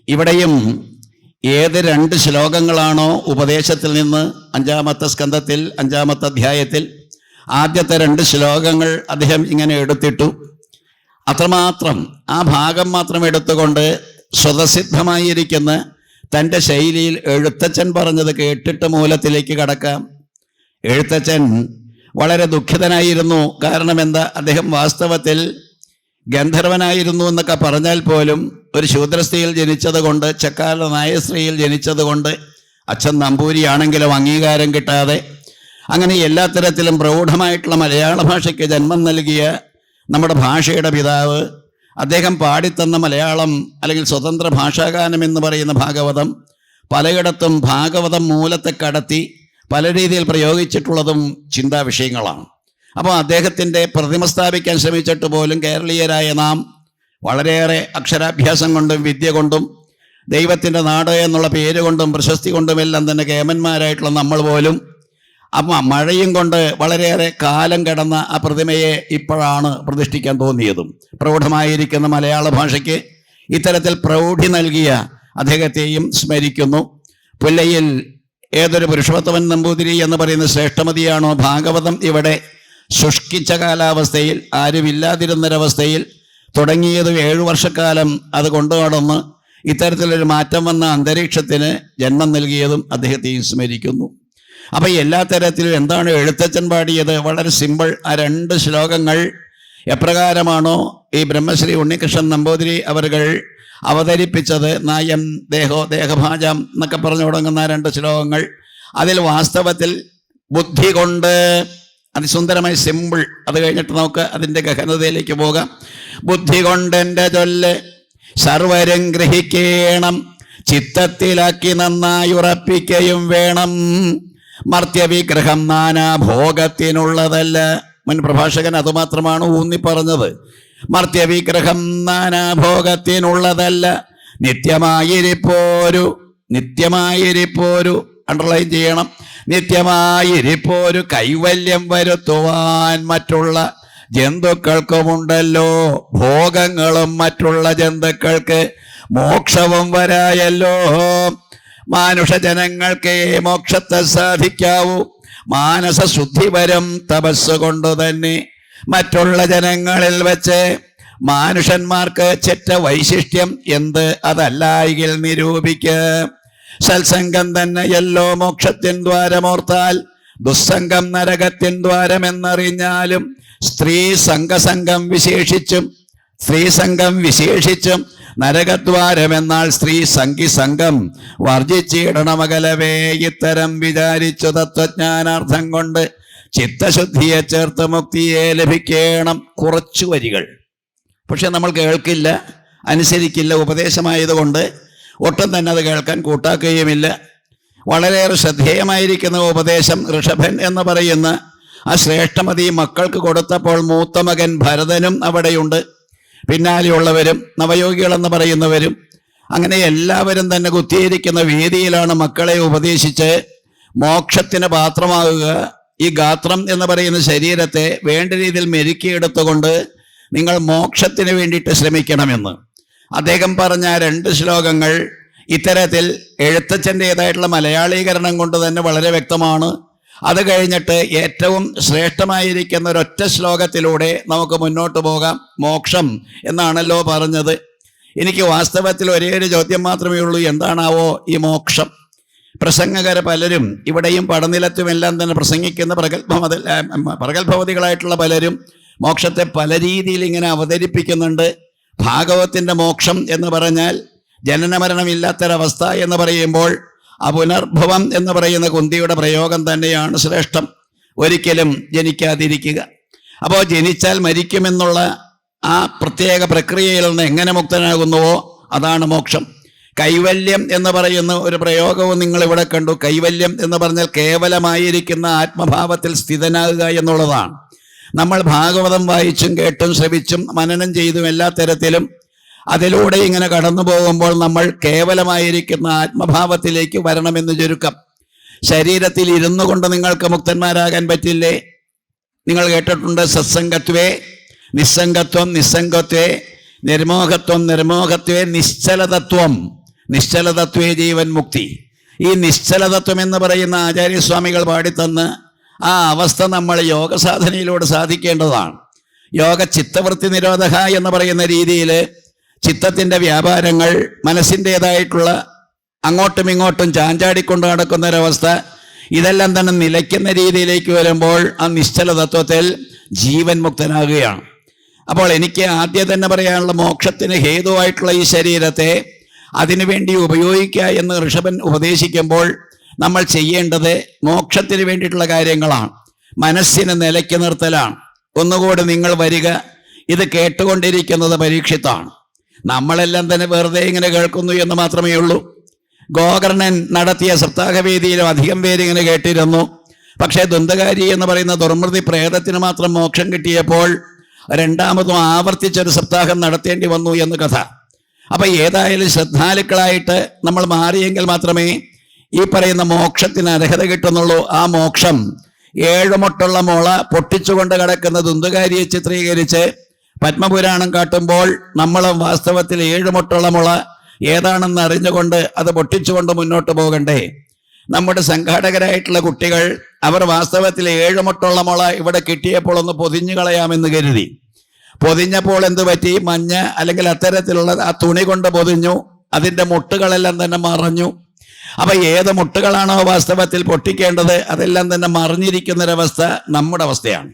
ഇവിടെയും ഏത് 2 ശ്ലോകങ്ങളാണോ ഉപദേശത്തിൽ നിന്ന് 5-ാമത്തെ സ്കന്ധത്തിൽ 5-ാമത്തെ അധ്യായത്തിൽ ആദ്യത്തെ 2 ശ്ലോകങ്ങൾ അദ്ദേഹം ഇങ്ങനെ എടുത്തിട്ടു. അത്രമാത്രം ആ ഭാഗം മാത്രം എടുത്തുകൊണ്ട് സ്വതസിദ്ധമായിരിക്കുന്ന തൻ്റെ ശൈലിയിൽ എഴുത്തച്ഛൻ പറഞ്ഞത് കേട്ടിട്ട് മൂലത്തിലേക്ക് കടക്കാം. എഴുത്തച്ഛൻ വളരെ ദുഃഖിതനായിരുന്നു. കാരണം എന്താ? അദ്ദേഹം വാസ്തവത്തിൽ ഗന്ധർവനായിരുന്നു എന്നൊക്കെ പറഞ്ഞാൽ പോലും ഒരു ശൂദ്രസ്ത്രീയിൽ ജനിച്ചത് കൊണ്ട്, ചക്കാല നായസ്ത്രീയിൽ ജനിച്ചത് കൊണ്ട്, അച്ഛൻ നമ്പൂരിയാണെങ്കിലും അംഗീകാരം കിട്ടാതെ അങ്ങനെ എല്ലാ തരത്തിലും പ്രൗഢമായിട്ടുള്ള മലയാള ഭാഷയ്ക്ക് ജന്മം നൽകിയ നമ്മുടെ ഭാഷയുടെ പിതാവ്, അദ്ദേഹം പാടിത്തന്ന മലയാളം അല്ലെങ്കിൽ സ്വതന്ത്ര ഭാഷാഗാനം എന്ന് പറയുന്ന ഭാഗവതം പലയിടത്തും ഭാഗവതം മൂലത്തെ കടത്തി പല രീതിയിൽ പ്രയോഗിച്ചിട്ടുള്ളതും ചിന്താ വിഷയങ്ങളാണ്. അപ്പോൾ അദ്ദേഹത്തിൻ്റെ പ്രതിമ സ്ഥാപിക്കാൻ ശ്രമിച്ചിട്ട് പോലും കേരളീയരായ നാം വളരെയേറെ അക്ഷരാഭ്യാസം കൊണ്ടും വിദ്യ കൊണ്ടും ദൈവത്തിൻ്റെ നാട് എന്നുള്ള പേര് കൊണ്ടും പ്രശസ്തി കൊണ്ടുമെല്ലാം തന്നെ കേമന്മാരായിട്ടുള്ള നമ്മൾ പോലും മഴയും കൊണ്ട് വളരെയേറെ കാലം കിടന്ന ആ പ്രതിമയെ ഇപ്പോഴാണ് പ്രതിഷ്ഠിക്കാൻ തോന്നിയതും. പ്രൗഢമായിരിക്കുന്ന മലയാള ഭാഷയ്ക്ക് ഇത്തരത്തിൽ പ്രൗഢി നൽകിയ അദ്ദേഹത്തെയും സ്മരിക്കുന്നു. പുല്ലയിൽ ഏതൊരു പുരുഷോത്തമൻ നമ്പൂതിരി എന്ന് പറയുന്ന ശ്രേഷ്ഠമതിയാണോ ഭാഗവതം ഇവിടെ ശുഷ്കിച്ച കാലാവസ്ഥയിൽ, ആരുമില്ലാതിരുന്നൊരവസ്ഥയിൽ തുടങ്ങിയത് 7 വർഷക്കാലം അത് കൊണ്ടുനടന്ന് ഇത്തരത്തിലൊരു മാറ്റം വന്ന അന്തരീക്ഷത്തിന് ജന്മം നൽകിയതും അദ്ദേഹത്തെയും സ്മരിക്കുന്നു. അപ്പം എല്ലാ തരത്തിലും എന്താണ് എഴുത്തച്ഛൻ പാടിയത്? വളരെ സിമ്പിൾ. ആ 2 ശ്ലോകങ്ങൾ എപ്രകാരമാണോ ഈ ബ്രഹ്മശ്രീ ഉണ്ണികൃഷ്ണൻ നമ്പൂതിരി അവരുകൾ അവതരിപ്പിച്ചത്, നായം ദേഹോ ദേഹഭാജം എന്നൊക്കെ പറഞ്ഞു തുടങ്ങുന്ന 2 ശ്ലോകങ്ങൾ, അതിൽ വാസ്തവത്തിൽ ബുദ്ധി കൊണ്ട് അതിസുന്ദരമായി സിമ്പിൾ. അത് കഴിഞ്ഞിട്ട് നമുക്ക് അതിൻ്റെ ഗഹനതയിലേക്ക് പോകാം. ബുദ്ധി കൊണ്ടെൻ്റെ ചൊല്ല് സർവരും ഗ്രഹിക്കേണം, ചിത്തത്തിലാക്കി നന്നായി ഉറപ്പിക്കുകയും വേണം. മർത്യവിഗ്രഹം നാനാഭോഗത്തിനുള്ളതല്ല. മുൻ പ്രഭാഷകൻ അതുമാത്രമാണ് ഊന്നി പറഞ്ഞത്. മർത്യവിഗ്രഹം നാനാഭോഗത്തിനുള്ളതല്ല, നിത്യമായിരിപ്പോരു അണ്ടർലൈൻ ചെയ്യണം, നിത്യമായിരിപ്പോരു കൈവല്യം വരുത്തുവാൻ മറ്റുള്ള ജന്തുക്കൾക്കുമുണ്ടല്ലോ ഭോഗങ്ങളും. മറ്റുള്ള ജന്തുക്കൾക്ക് മോക്ഷവും വരായല്ലോ. മാനുഷജനങ്ങൾക്ക് മോക്ഷത്തെ സാധിക്കാവൂ. മാനസ ശുദ്ധി വരും തപസ് കൊണ്ടു തന്നെ. മറ്റുള്ള ജനങ്ങളിൽ വെച്ച് മാനുഷന്മാർക്ക് ചെറ്റ വൈശിഷ്ട്യം എന്ത്? അതല്ലായെങ്കിൽ നിരൂപിക്ക. സത്സംഗം തന്നെയല്ലോ മോക്ഷത്തിൻ ദ്വാരമോർത്താൽ, ദുസ്സംഗം നരകത്തിൻ ദ്വാരമെന്നറിഞ്ഞാലും. സ്ത്രീ സംഘം വിശേഷിച്ചും നരകദ്വാരമെന്നാൽ സ്ത്രീ സംഘം വർജിച്ചിടണമകലവേ. ഇത്തരം വിചാരിച്ചു തത്വജ്ഞാനാർത്ഥം കൊണ്ട് ചിത്തശുദ്ധിയെ ചേർത്ത് മുക്തിയെ ലഭിക്കണം. കുറച്ചു വരികൾ, പക്ഷെ നമ്മൾ കേൾക്കില്ല, അനുസരിക്കില്ല. ഉപദേശമായതുകൊണ്ട് ഒട്ടും തന്നെ അത് കേൾക്കാൻ കൂട്ടാക്കുകയുമില്ല. വളരെയേറെ ശ്രദ്ധേയമായിരിക്കുന്ന ഉപദേശം ഋഷഭൻ എന്ന് പറയുന്ന ആ ശ്രേഷ്ഠമതി മക്കൾക്ക് കൊടുത്തപ്പോൾ മൂത്ത മകൻ ഭരതനും അവിടെയുണ്ട്, പിന്നാലെയുള്ളവരും നവയോഗികളെന്ന് പറയുന്നവരും, അങ്ങനെ എല്ലാവരും തന്നെ കുത്തിയിരിക്കുന്ന വേദിയിലാണ് മക്കളെ ഉപദേശിച്ച് മോക്ഷത്തിന് പാത്രമാകുക. ഈ ഗാത്രം എന്ന് പറയുന്ന ശരീരത്തെ വേണ്ട രീതിയിൽ മെരുക്കിയെടുത്തുകൊണ്ട് നിങ്ങൾ മോക്ഷത്തിന് വേണ്ടിയിട്ട് ശ്രമിക്കണമെന്ന് അദ്ദേഹം പറഞ്ഞ 2 ശ്ലോകങ്ങൾ ഇത്തരത്തിൽ എഴുത്തച്ഛൻ്റെതായിട്ടുള്ള മലയാളീകരണം കൊണ്ട് തന്നെ വളരെ വ്യക്തമാണ്. അത് കഴിഞ്ഞിട്ട് ഏറ്റവും ശ്രേഷ്ഠമായിരിക്കുന്ന ഒരൊറ്റ ശ്ലോകത്തിലൂടെ നമുക്ക് മുന്നോട്ട് പോകാം. മോക്ഷം എന്നാണല്ലോ പറഞ്ഞത്. എനിക്ക് വാസ്തവത്തിൽ ഒരേ ഒരു ചോദ്യം മാത്രമേ ഉള്ളൂ, എന്താണാവോ ഈ മോക്ഷം? പ്രസംഗകർ പലരും ഇവിടെയും പടനിലത്തുമെല്ലാം തന്നെ പ്രസംഗിക്കുന്ന പ്രഗത്ഭവതികളായിട്ടുള്ള പലരും മോക്ഷത്തെ പല രീതിയിൽ ഇങ്ങനെ അവതരിപ്പിക്കുന്നുണ്ട്. ഭാഗവത്തിൻ്റെ മോക്ഷം എന്ന് പറഞ്ഞാൽ ജനനമരണമില്ലാത്തൊരവസ്ഥ എന്ന് പറയുമ്പോൾ അപുനർഭവം എന്ന് പറയുന്ന കുന്തിയുടെ പ്രയോഗം തന്നെയാണ് ശ്രേഷ്ഠം. ഒരിക്കലും ജനിക്കാതിരിക്കുക. അപ്പോൾ ജനിച്ചാൽ മരിക്കുമെന്നുള്ള ആ പ്രത്യേക പ്രക്രിയയിൽ നിന്ന് എങ്ങനെ മുക്തനാകുന്നുവോ അതാണ് മോക്ഷം. കൈവല്യം എന്ന് പറയുന്ന ഒരു പ്രയോഗവും നിങ്ങളിവിടെ കണ്ടു. കൈവല്യം എന്ന് പറഞ്ഞാൽ കേവലമായിരിക്കുന്ന ആത്മഭാവത്തിൽ സ്ഥിതനാകുക എന്നുള്ളതാണ്. നമ്മൾ ഭാഗവതം വായിച്ചും കേട്ടും ശ്രവിച്ചും മനനം ചെയ്തും എല്ലാ തരത്തിലും അതിലൂടെ ഇങ്ങനെ കടന്നു പോകുമ്പോൾ നമ്മൾ കേവലമായിരിക്കുന്ന ആത്മഭാവത്തിലേക്ക് വരണമെന്ന് ചുരുക്കം. ശരീരത്തിൽ ഇരുന്നു കൊണ്ട് നിങ്ങൾക്ക് മുക്തന്മാരാകാൻ പറ്റില്ലേ? നിങ്ങൾ കേട്ടിട്ടുണ്ട് സത്സംഗത്വേ നിസ്സംഗത്വം, നിസ്സംഗത്വേ നിർമോഹത്വം, നിർമോഹത്വേ നിശ്ചലതത്വം. നിശ്ചലതത്വേ ജീവൻ മുക്തി. ഈ നിശ്ചലതത്വം എന്ന് പറയുന്ന ആചാര്യസ്വാമികൾ പാടിത്തന്ന് ആ അവസ്ഥ നമ്മൾ യോഗ സാധനയിലൂടെ സാധിക്കേണ്ടതാണ്. യോഗ ചിത്തവൃത്തി നിരോധക എന്ന് പറയുന്ന രീതിയിൽ ചിത്തത്തിൻ്റെ വ്യാപാരങ്ങൾ, മനസ്സിൻ്റെതായിട്ടുള്ള അങ്ങോട്ടും ഇങ്ങോട്ടും ചാഞ്ചാടിക്കൊണ്ട് നടക്കുന്ന ഒരവസ്ഥ, ഇതെല്ലാം തന്നെ നിലയ്ക്കുന്ന രീതിയിലേക്ക് വരുമ്പോൾ ആ നിശ്ചല തത്വത്തിൽ ജീവൻ മുക്തനാകുകയാണ്. അപ്പോൾ എനിക്ക് ആദ്യം തന്നെ പറയാനുള്ള, മോക്ഷത്തിന് ഹേതുവായിട്ടുള്ള ഈ ശരീരത്തെ അതിനുവേണ്ടി ഉപയോഗിക്കുക എന്ന് ഋഷഭൻ ഉപദേശിക്കുമ്പോൾ നമ്മൾ ചെയ്യേണ്ടത് മോക്ഷത്തിന് വേണ്ടിയിട്ടുള്ള കാര്യങ്ങളാണ്. മനസ്സിനെ നിലയ്ക്ക് നിർത്തലാണ്. ഒന്നുകൂടി നിങ്ങൾ വരിക. ഇത് കേട്ടുകൊണ്ടിരിക്കുന്നത് പരീക്ഷിത്താണ്. നമ്മളെല്ലാം തന്നെ വെറുതെ ഇങ്ങനെ കേൾക്കുന്നു എന്ന് മാത്രമേ ഉള്ളൂ. ഗോകർണൻ നടത്തിയ സപ്താഹവേദിയിലും അധികം പേരിങ്ങനെ കേട്ടിരുന്നു. പക്ഷേ ദ്വന്ദ്കാരി എന്ന് പറയുന്ന ദുർമൃതി പ്രേതത്തിന് മാത്രം മോക്ഷം കിട്ടിയപ്പോൾ രണ്ടാമതും ആവർത്തിച്ചൊരു സപ്താഹം നടത്തേണ്ടി വന്നു എന്ന് കഥ. അപ്പം ഏതായാലും ശ്രദ്ധാലുക്കളായിട്ട് നമ്മൾ മാറിയെങ്കിൽ മാത്രമേ ഈ പറയുന്ന മോക്ഷത്തിന് അർഹത കിട്ടുന്നുള്ളൂ. ആ മോക്ഷം 7 മുട്ടുള്ള മുള പൊട്ടിച്ചുകൊണ്ട് കിടക്കുന്ന ദ്വന്ദ്കാരിയെ ചിത്രീകരിച്ച് പത്മപുരാണം കാട്ടുമ്പോൾ നമ്മൾ വാസ്തവത്തിൽ 7 മുട്ടുള്ള മുള ഏതാണെന്ന് അറിഞ്ഞുകൊണ്ട് അത് പൊട്ടിച്ചുകൊണ്ട് മുന്നോട്ട് പോകണ്ടേ? നമ്മുടെ സംഘാടകരായിട്ടുള്ള കുട്ടികൾ അവർ വാസ്തവത്തിൽ 7 മുട്ടുള്ള മുള ഇവിടെ കിട്ടിയപ്പോൾ ഒന്ന് പൊതിഞ്ഞു കളയാമെന്ന് കരുതി. പൊതിഞ്ഞപ്പോൾ എന്ത് പറ്റി? മഞ്ഞ അല്ലെങ്കിൽ അത്തരത്തിലുള്ള ആ തുണി കൊണ്ട് പൊതിഞ്ഞു. അതിൻ്റെ മുട്ടുകളെല്ലാം തന്നെ മറഞ്ഞു. അപ്പം ഏത് മുട്ടുകളാണോ വാസ്തവത്തിൽ പൊട്ടിക്കേണ്ടത് അതെല്ലാം തന്നെ മറിഞ്ഞിരിക്കുന്നൊരവസ്ഥ നമ്മുടെ അവസ്ഥയാണ്.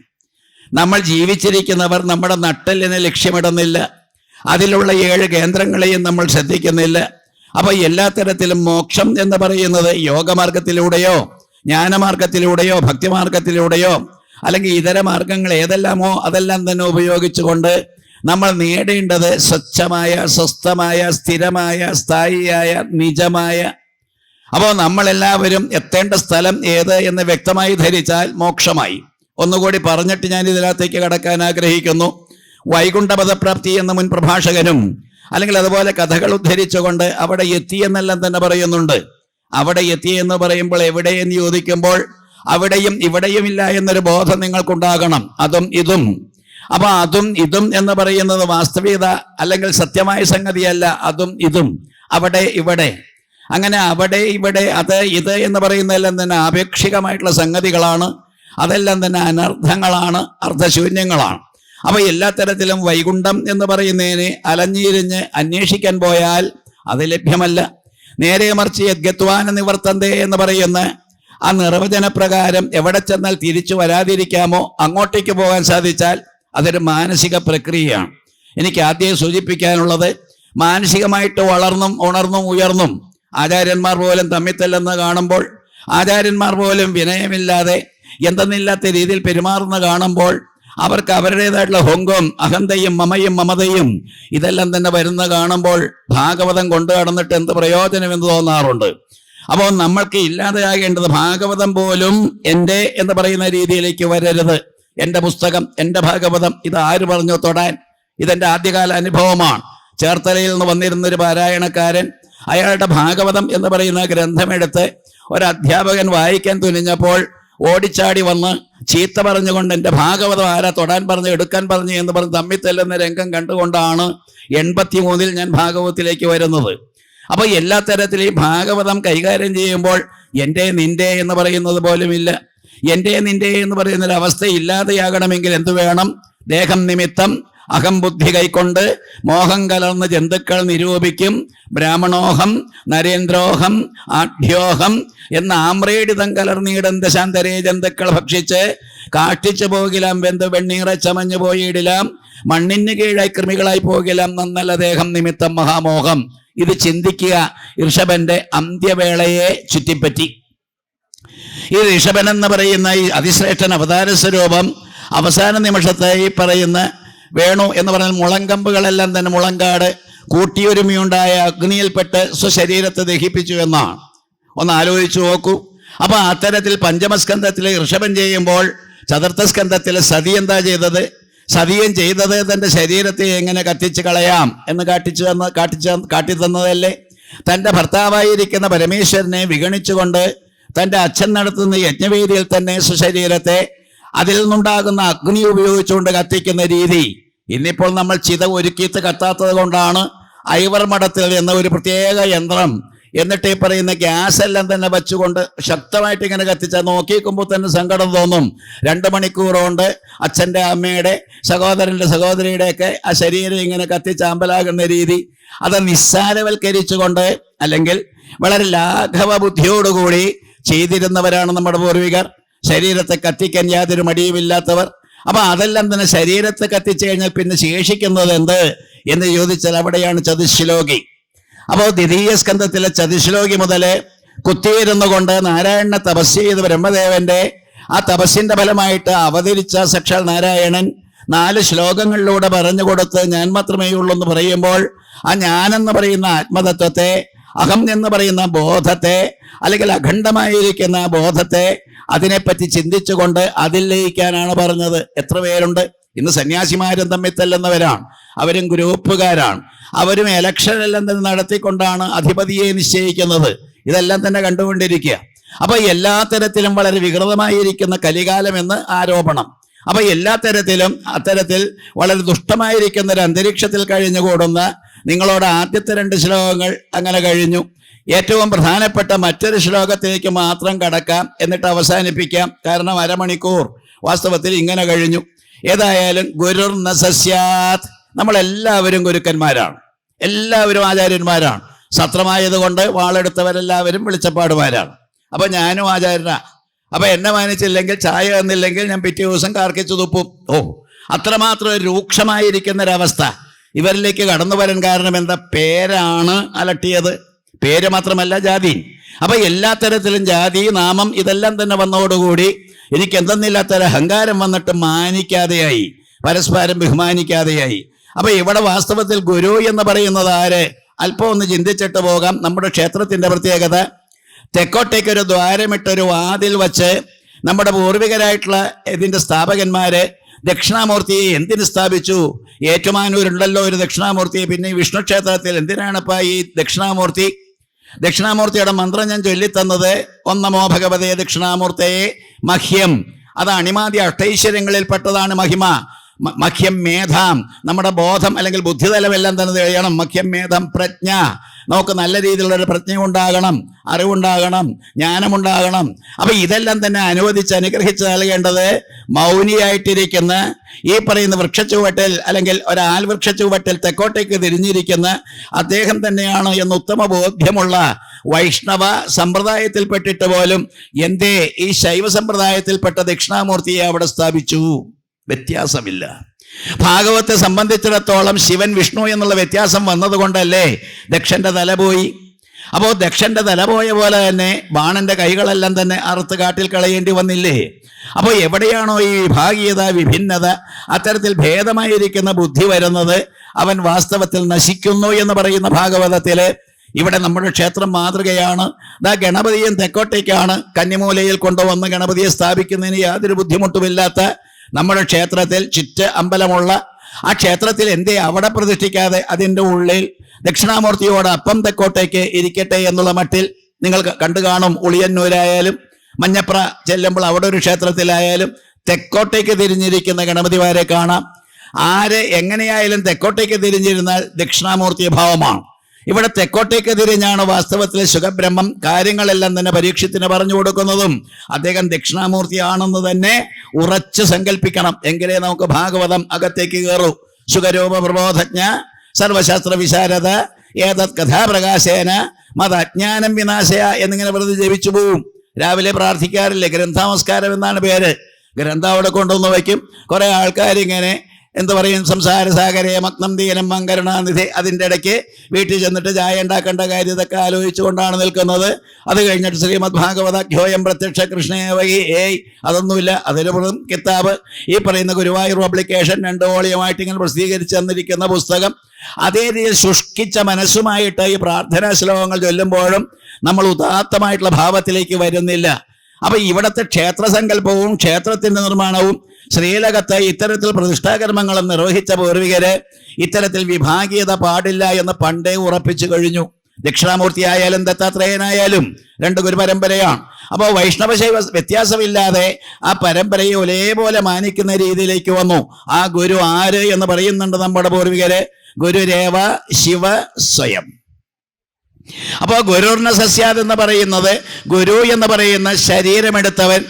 നമ്മൾ ജീവിച്ചിരിക്കുന്നവർ നമ്മുടെ നട്ടെല്ലിനെ ലക്ഷ്യമിടുന്നില്ല. അതിലുള്ള 7 കേന്ദ്രങ്ങളെയും നമ്മൾ ശ്രദ്ധിക്കുന്നില്ല. അപ്പോൾ എല്ലാ തരത്തിലും മോക്ഷം എന്ന് പറയുന്നത് യോഗമാർഗത്തിലൂടെയോ ജ്ഞാനമാർഗത്തിലൂടെയോ ഭക്തിമാർഗത്തിലൂടെയോ അല്ലെങ്കിൽ ഇതര മാർഗങ്ങൾ ഏതെല്ലാമോ അതെല്ലാം തന്നെ ഉപയോഗിച്ചുകൊണ്ട് നമ്മൾ നേടേണ്ടത് സ്വച്ഛമായ, സ്വസ്ഥമായ, സ്ഥിരമായ, സ്ഥായിയായ, നിജമായ. അപ്പോൾ നമ്മളെല്ലാവരും എത്തേണ്ട സ്ഥലം ഏത് എന്ന് വ്യക്തമായി ധരിച്ചാൽ മോക്ഷമായി. ഒന്നുകൂടി പറഞ്ഞിട്ട് ഞാൻ ഇതിനകത്തേക്ക് കടക്കാൻ ആഗ്രഹിക്കുന്നു. വൈകുണ്ഠപദപ്രാപ്തി എന്ന മുൻ പ്രഭാഷകനും അല്ലെങ്കിൽ അതുപോലെ കഥകൾ ഉദ്ധരിച്ചുകൊണ്ട് അവിടെ എത്തിയെന്നെല്ലാം തന്നെ പറയുന്നുണ്ട്. അവിടെ എത്തി എന്ന് പറയുമ്പോൾ എവിടെയെന്ന് ചോദിക്കുമ്പോൾ അവിടെയും ഇവിടെയും ഇല്ല എന്നൊരു ബോധം നിങ്ങൾക്കുണ്ടാകണം. അതും ഇതും. അപ്പൊ അതും ഇതും എന്ന് പറയുന്നത് വാസ്തവികത അല്ലെങ്കിൽ സത്യമായ സംഗതിയല്ല. അതും ഇതും, അവിടെ ഇവിടെ, അങ്ങനെ അവിടെ ഇവിടെ അത് ഇത് എന്ന് പറയുന്നതെല്ലാം തന്നെ ആപേക്ഷികമായിട്ടുള്ള സംഗതികളാണ്. അതെല്ലാം തന്നെ അനർത്ഥങ്ങളാണ്, അർത്ഥശൂന്യങ്ങളാണ്. അപ്പൊ എല്ലാ തരത്തിലും വൈകുണ്ഠം എന്ന് പറയുന്നതിനെ അലഞ്ഞിരിഞ്ഞ് അന്വേഷിക്കാൻ പോയാൽ അത് ലഭ്യമല്ല. നേരെ മറിച്ച് യദ്ഗത്വാന നിവർത്തന്തേ എന്ന് പറയുന്ന ആ നിർവചനപ്രകാരം എവിടെ ചെന്നാൽ തിരിച്ചു വരാതിരിക്കാമോ അങ്ങോട്ടേക്ക് പോകാൻ സാധിച്ചാൽ അതൊരു മാനസിക പ്രക്രിയയാണ്. എനിക്ക് ആദ്യം സൂചിപ്പിക്കാനുള്ളത്, മാനസികമായിട്ട് വളർന്നും ഉണർന്നും ഉയർന്നും ആചാര്യന്മാർ പോലും തമ്മിത്തല്ലെന്ന് കാണുമ്പോൾ, ആചാര്യന്മാർ പോലും വിനയമില്ലാതെ എന്തെന്നില്ലാത്ത രീതിയിൽ പെരുമാറുന്ന കാണുമ്പോൾ അവർക്ക് അവരുടേതായിട്ടുള്ള ഹൊങ്കും അഹന്തയും മമയും മമതയും ഇതെല്ലാം തന്നെ വരുന്ന കാണുമ്പോൾ ഭാഗവതം കൊണ്ടു കടന്നിട്ട് എന്ത് പ്രയോജനം എന്ന് തോന്നാറുണ്ട്. അപ്പോൾ നമ്മൾക്ക് ഇല്ലാതെയാകേണ്ടത് ഭാഗവതം പോലും എൻ്റെ എന്ന് പറയുന്ന രീതിയിലേക്ക് വരരുത്. എൻ്റെ പുസ്തകം, എൻ്റെ ഭാഗവതം, ഇത് ആര് പറഞ്ഞു തൊടാൻ? ഇതെൻ്റെ ആദ്യകാല അനുഭവമാണ്. ചേർത്തലയിൽ നിന്ന് വന്നിരുന്നൊരു പാരായണക്കാരൻ അയാളുടെ ഭാഗവതം എന്ന് പറയുന്ന ഗ്രന്ഥമെടുത്ത് ഒരു അധ്യാപകൻ വായിക്കാൻ തുനിഞ്ഞപ്പോൾ ഓടിച്ചാടി വന്ന് ചീത്ത പറഞ്ഞുകൊണ്ട് എൻ്റെ ഭാഗവതം ആരാ തൊടാൻ പറഞ്ഞു, എടുക്കാൻ പറഞ്ഞു എന്ന് പറഞ്ഞ് തമ്മിൽ തെല്ലുന്ന രംഗം കണ്ടുകൊണ്ടാണ് 83 ഞാൻ ഭാഗവതത്തിലേക്ക് വരുന്നത്. അപ്പോൾ എല്ലാ തരത്തിലും ഭാഗവതം കൈകാര്യം ചെയ്യുമ്പോൾ എൻ്റെ നിൻ്റെ എന്ന് പറയുന്നത് പോലുമില്ല. എൻ്റെ നിൻ്റെ എന്ന് പറയുന്നൊരവസ്ഥ ഇല്ലാതെയാകണമെങ്കിൽ എന്തു വേണം? ദേഹം നിമിത്തം അഹംബുദ്ധി കൈക്കൊണ്ട് മോഹം കലർന്ന ജന്തുക്കൾ നിരൂപിക്കും ബ്രാഹ്മണോഹം നരേന്ദ്രോഹം ആഢ്യോഹം എന്ന ആമ്രേടിതം കലർന്നീടം ദശാന്തരേ ജന്തുക്കൾ ഭക്ഷിച്ച് കാഷ്ടിച്ചു പോകിലാം, വെന്ത് വെണ്ണീറ ചമഞ്ഞു പോയിടിലാം, മണ്ണിന് കീഴായി കൃമികളായി പോകിലാം, നന്നല്ല ദേഹം നിമിത്തം മഹാമോഹം. ഇത് ചിന്തിക്കുക ഋഷഭന്റെ അന്ത്യവേളയെ ചുറ്റിപ്പറ്റി. ഈ ഋഷഭൻ എന്ന് പറയുന്ന ഈ അതിശ്രേഷ്ഠൻ അവതാര സ്വരൂപം അവസാന നിമിഷത്തെ ഈ പറയുന്ന വേണു എന്ന് പറയുന്ന മുളങ്കമ്പുകളെല്ലാം തന്നെ മുളങ്കാട് കൂട്ടിയൊരുമയുണ്ടായ അഗ്നിയിൽപ്പെട്ട് സ്വശരീരത്തെ ദഹിപ്പിച്ചു എന്നാണ്. ഒന്ന് ആലോചിച്ചു നോക്കൂ. അപ്പൊ അത്തരത്തിൽ പഞ്ചമസ്കന്ധത്തിൽ ഋഷഭൻ ചെയ്യുമ്പോൾ ചതുർത്ഥ സ്കന്ധത്തിൽ സതി എന്താ ചെയ്തത്? സതിയും ചെയ്തത് തൻ്റെ ശരീരത്തെ എങ്ങനെ കത്തിച്ച് കളയാം എന്ന് കാട്ടിത്തന്നതല്ലേ. തൻ്റെ ഭർത്താവായിരിക്കുന്ന പരമേശ്വരനെ വിഗണിച്ചുകൊണ്ട് തൻ്റെ അച്ഛൻ നടത്തുന്ന യജ്ഞവേദിയിൽ തന്നെ സ്വശരീരത്തെ അതിൽ നിന്നുണ്ടാകുന്ന അഗ്നി ഉപയോഗിച്ചുകൊണ്ട് കത്തിക്കുന്ന രീതി. ഇന്നിപ്പോൾ നമ്മൾ ചിത ഒരുക്കിയിട്ട് കത്താത്തത് കൊണ്ടാണ് ഐവർ മഠത്തിൽ എന്ന ഒരു പ്രത്യേക യന്ത്രം, എന്നിട്ട് ഈ പറയുന്ന ഗ്യാസ് എല്ലാം തന്നെ വെച്ചുകൊണ്ട് ശക്തമായിട്ട് ഇങ്ങനെ കത്തിച്ചാൽ നോക്കിക്കുമ്പോൾ തന്നെ സങ്കടം തോന്നും. 2 മണിക്കൂർ കൊണ്ട് അച്ഛൻ്റെ, അമ്മയുടെ, സഹോദരൻ്റെ, സഹോദരിയുടെയൊക്കെ ആ ശരീരം ഇങ്ങനെ കത്തിച്ചാമ്പലാകുന്ന രീതി, അത് നിസ്സാരവൽക്കരിച്ചുകൊണ്ട് അല്ലെങ്കിൽ വളരെ ലാഘവ ബുദ്ധിയോടുകൂടി ചെയ്തിരുന്നവരാണ് നമ്മുടെ പൂർവികർ. ശരീരത്തെ കത്തിക്കാൻ യാതൊരു മടിയുമില്ലാത്തവർ. അപ്പൊ അതെല്ലാം തന്നെ ശരീരത്തെ കത്തിച്ചു കഴിഞ്ഞാൽ പിന്നെ ശേഷിക്കുന്നത് എന്ത് എന്ന് ചോദിച്ചാൽ അവിടെയാണ് ചതുശ്ലോകി. അപ്പോൾ ദ്വിതീയ സ്കന്ധത്തിലെ ചതുശ്ലോകി മുതല് കുത്തിയിരുന്നു കൊണ്ട് നാരായണനെ തപസ് ചെയ്ത് ബ്രഹ്മദേവന്റെ ആ തപസ്സിന്റെ ഫലമായിട്ട് അവതരിച്ച സാക്ഷാൽ നാരായണൻ 4 ശ്ലോകങ്ങളിലൂടെ പറഞ്ഞു കൊടുത്ത് ഞാൻ മാത്രമേ ഉള്ളൂ എന്ന് പറയുമ്പോൾ ആ ഞാനെന്ന് പറയുന്ന ആത്മതത്വത്തെ, അഹം എന്ന് പറയുന്ന ബോധത്തെ, അല്ലെങ്കിൽ അഖണ്ഡമായിരിക്കുന്ന ബോധത്തെ, അതിനെപ്പറ്റി ചിന്തിച്ചുകൊണ്ട് അതിൽ ലയിക്കാനാണ് പറഞ്ഞത്. എത്ര പേരുണ്ട് ഇന്ന് സന്യാസിമാരും തമ്മിൽ തല്ലുന്നവരാണ്, അവരും ഗ്രൂപ്പുകാരാണ്, അവരും ഇലക്ഷനെല്ലാം തന്നെ നടത്തിക്കൊണ്ടാണ് അധിപതിയെ നിശ്ചയിക്കുന്നത്. ഇതെല്ലാം തന്നെ കണ്ടുകൊണ്ടിരിക്കുക. അപ്പൊ എല്ലാ തരത്തിലും വളരെ വികൃതമായിരിക്കുന്ന കലികാലം എന്ന് ആരോപണം. അപ്പൊ എല്ലാ തരത്തിലും അത്തരത്തിൽ വളരെ ദുഷ്ടമായിരിക്കുന്ന ഒരു അന്തരീക്ഷത്തിൽ കഴിഞ്ഞുകൂടുന്ന നിങ്ങളോട് ആദ്യത്തെ 2 ശ്ലോകങ്ങൾ അങ്ങനെ കഴിഞ്ഞു. ഏറ്റവും പ്രധാനപ്പെട്ട മറ്റൊരു ശ്ലോകത്തിലേക്ക് മാത്രം കടക്കാം, എന്നിട്ട് അവസാനിപ്പിക്കാം. കാരണം അരമണിക്കൂർ വാസ്തവത്തിൽ ഇങ്ങനെ കഴിഞ്ഞു. ഏതായാലും ഗുരുർ ന സസ്യാത്, നമ്മളെല്ലാവരും ഗുരുക്കന്മാരാണ്, എല്ലാവരും ആചാര്യന്മാരാണ്. സത്രമായതുകൊണ്ട് വാളെടുത്തവരെല്ലാവരും വെളിച്ചപ്പാടുമാരാണ്. അപ്പൊ ഞാനും ആചാര്യനാ. അപ്പൊ എന്നെ മാനിച്ചില്ലെങ്കിൽ, ചായ തന്നില്ലെങ്കിൽ ഞാൻ പിറ്റേ ദിവസം കാർക്കിച്ചു തുപ്പും. അത്രമാത്രം രൂക്ഷമായിരിക്കുന്ന ഒരവസ്ഥ ഇവരിലേക്ക് കടന്നു വരാൻ കാരണം എന്താ? പേരാണ് അലട്ടിയത്. പേര് മാത്രമല്ല, ജാതി. അപ്പൊ എല്ലാ തരത്തിലും ജാതി, നാമം, ഇതെല്ലാം തന്നെ വന്നതോടുകൂടി എനിക്ക് എന്തെന്നില്ലാത്തൊരു അഹങ്കാരം വന്നിട്ട് മാനിക്കാതെയായി, പരസ്പരം ബഹുമാനിക്കാതെയായി. അപ്പൊ ഇവിടെ വാസ്തവത്തിൽ ഗുരു എന്ന് പറയുന്നത് ആര്? അല്പം ഒന്ന് ചിന്തിച്ചിട്ട് പോകാം. നമ്മുടെ ക്ഷേത്രത്തിന്റെ പ്രത്യേകത, തെക്കോട്ടേക്കൊരു ദ്വാരമിട്ടൊരു വാതിൽ വച്ച് നമ്മുടെ പൂർവികരായിട്ടുള്ള ഇതിന്റെ സ്ഥാപകന്മാര് ദക്ഷിണാമൂർത്തിയെ എന്തിന് സ്ഥാപിച്ചു? ഏറ്റുമാനൂരുണ്ടല്ലോ ഒരു ദക്ഷിണാമൂർത്തി. പിന്നെ ഈ വിഷ്ണു ക്ഷേത്രത്തിൽ എന്തിനാണിപ്പ ഈ ദക്ഷിണാമൂർത്തി? ദക്ഷിണാമൂർത്തിയുടെ മന്ത്രം ഞാൻ ചൊല്ലിത്തന്നത് ഓം നമോ ഭഗവതേ ദക്ഷിണാമൂർത്തയെ മഹ്യം. അത് അണിമാതി അഷ്ടൈശ്വര്യങ്ങളിൽ പെട്ടതാണ് മഹിമ. മഹ്യം മേധാം, നമ്മുടെ ബോധം അല്ലെങ്കിൽ ബുദ്ധിതലം എല്ലാം തന്നെ കഴിയണം. മഹ്യം മേധം പ്രജ്ഞ, നമുക്ക് നല്ല രീതിയിലുള്ളൊരു പ്രജ്ഞ ഉണ്ടാകണം, അറിവുണ്ടാകണം, ജ്ഞാനമുണ്ടാകണം. അപ്പൊ ഇതെല്ലാം തന്നെ അനുവദിച്ച് അനുഗ്രഹിച്ച് നൽകേണ്ടത് മൗനിയായിട്ടിരിക്കുന്ന ഈ പറയുന്ന വൃക്ഷച്ചുവട്ടിൽ അല്ലെങ്കിൽ ഒരാൽ വൃക്ഷച്ചുവട്ടിൽ തെക്കോട്ടേക്ക് തിരിഞ്ഞിരിക്കുന്ന അദ്ദേഹം തന്നെയാണ് എന്ന് ഉത്തമ ബോധ്യമുള്ള വൈഷ്ണവ സമ്പ്രദായത്തിൽപ്പെട്ടിട്ട് പോലും എന്തേ ഈ ശൈവ സമ്പ്രദായത്തിൽപ്പെട്ട ദക്ഷിണാമൂർത്തിയെ അവിടെ സ്ഥാപിച്ചു? വ്യത്യാസമില്ല. ഭാഗവത്തെ സംബന്ധിച്ചിടത്തോളം ശിവൻ വിഷ്ണു എന്നുള്ള വ്യത്യാസം വന്നതുകൊണ്ടല്ലേ ദക്ഷന്റെ തല പോയി. അപ്പോൾ ദക്ഷന്റെ തല പോയ പോലെ തന്നെ ബാണന്റെ കൈകളെല്ലാം തന്നെ അറുത്ത് കാട്ടിൽ കളയേണ്ടി വന്നില്ലേ? അപ്പോൾ എവിടെയാണോ ഈ വിഭാഗീയത, വിഭിന്നത, അത്തരത്തിൽ ഭേദമായിരിക്കുന്ന ബുദ്ധി വരുന്നത്, അവൻ വാസ്തവത്തിൽ നശിക്കുന്നു എന്ന് പറയുന്ന ഭാഗവതത്തില് ഇവിടെ നമ്മുടെ ക്ഷേത്രം മാതൃകയാണ്. ഗണപതിയും തെക്കോട്ടേക്കാണ് കന്നിമൂലയിൽ കൊണ്ടുവന്ന് ഗണപതിയെ സ്ഥാപിക്കുന്നതിന് യാതൊരു ബുദ്ധിമുട്ടുമില്ലാത്ത നമ്മുടെ ക്ഷേത്രത്തിൽ ചുറ്റ് അമ്പലമുള്ള ആ ക്ഷേത്രത്തിൽ എന്തേ അവിടെ പ്രതിഷ്ഠിക്കാതെ അതിൻ്റെ ഉള്ളിൽ ദക്ഷിണാമൂർത്തിയോട് അപ്പം തെക്കോട്ടേക്ക് ഇരിക്കട്ടെ എന്നുള്ള മട്ടിൽ നിങ്ങൾ കണ്ടു കാണും. ഉളിയന്നൂരായാലും മഞ്ഞപ്ര ചെല്ലുമ്പോൾ അവിടെ ഒരു ക്ഷേത്രത്തിലായാലും തെക്കോട്ടേക്ക് തിരിഞ്ഞിരിക്കുന്ന ഗണപതിമാരെ കാണാം. ആര് എങ്ങനെയായാലും തെക്കോട്ടേക്ക് തിരിഞ്ഞിരുന്നാൽ ദക്ഷിണാമൂർത്തി ഭാവമാണ്. ഇവിടെ തെക്കോട്ടേക്ക് തിരിഞ്ഞാണ് വാസ്തവത്തിലെ സുഖബ്രഹ്മം കാര്യങ്ങളെല്ലാം തന്നെ പരീക്ഷത്തിന് പറഞ്ഞു കൊടുക്കുന്നതും. അദ്ദേഹം ദക്ഷിണാമൂർത്തിയാണെന്ന് തന്നെ ഉറച്ചു സങ്കല്പിക്കണം. എങ്കിലേ നമുക്ക് ഭാഗവതം അകത്തേക്ക് കയറൂ. സുഖരൂപ പ്രബോധജ്ഞ സർവശാസ്ത്ര വിശാരദ ഏതത് കഥാപ്രകാശേന മത അജ്ഞാനം വിനാശയ എന്നിങ്ങനെ വെറുതെ ജപിച്ചു പോവും. രാവിലെ പ്രാർത്ഥിക്കാറില്ലേ? ഗ്രന്ഥാമസ്കാരം എന്നാണ് പേര്. ഗ്രന്ഥം അവിടെ കൊണ്ടുവന്ന് വയ്ക്കും. കുറെ ആൾക്കാരിങ്ങനെ എന്ത് പറയും, സംസാര സാഗരേ മഗ്നം ദീനം മങ്കരുണാനിധി. അതിൻ്റെ ഇടയ്ക്ക് വീട്ടിൽ ചെന്നിട്ട് ചായ ഉണ്ടാക്കേണ്ട കാര്യം ഇതൊക്കെ ആലോചിച്ചുകൊണ്ടാണ് നിൽക്കുന്നത്. അത് കഴിഞ്ഞിട്ട് ശ്രീമദ് ഭാഗവത ഖ്യോയം പ്രത്യക്ഷ കൃഷ്ണേവകി അതൊന്നുമില്ല. അതിലും കിതാബ് ഈ പറയുന്ന ഗുരുവായൂർ പബ്ലിക്കേഷൻ 2 വോളിയമായിട്ട് ഇങ്ങനെ പ്രസിദ്ധീകരിച്ച് തന്നിരിക്കുന്ന പുസ്തകം. അതേ രീതിയിൽ ശുഷ്കിച്ച മനസ്സുമായിട്ട് ഈ പ്രാർത്ഥനാ ശ്ലോകങ്ങൾ ചൊല്ലുമ്പോഴും നമ്മൾ ഉദാത്തമായിട്ടുള്ള ഭാവത്തിലേക്ക് വരുന്നില്ല. അപ്പൊ ഇവിടുത്തെ ക്ഷേത്രസങ്കല്പവും ക്ഷേത്രത്തിന്റെ നിർമ്മാണവും ശ്രീലകത്ത് ഇത്തരത്തിൽ പ്രതിഷ്ഠാകർമ്മങ്ങളും നിർവഹിച്ച പൂർവികര് ഇത്തരത്തിൽ വിഭാഗീയത പാടില്ല എന്ന് പണ്ടേ ഉറപ്പിച്ചു കഴിഞ്ഞു. ദക്ഷിണാമൂർത്തി ആയാലും ദത്താത്രേയനായാലും രണ്ട് ഗുരുപരമ്പരയാണ്. അപ്പോൾ വൈഷ്ണവ ശൈവ വ്യത്യാസമില്ലാതെ ആ പരമ്പരയെ ഒരേപോലെ മാനിക്കുന്ന രീതിയിലേക്ക് വന്നു. ആ ഗുരു ആര് എന്ന് പറയുന്നുണ്ട് നമ്മുടെ പൂർവികര്, ഗുരുരേവ ശിവ സ്വയം. അപ്പോൾ ഗുരുർണ സസ്യാദ് എന്ന് പറയുന്നത്, ഗുരു എന്ന് പറയുന്ന ശരീരമെടുത്തവൻ,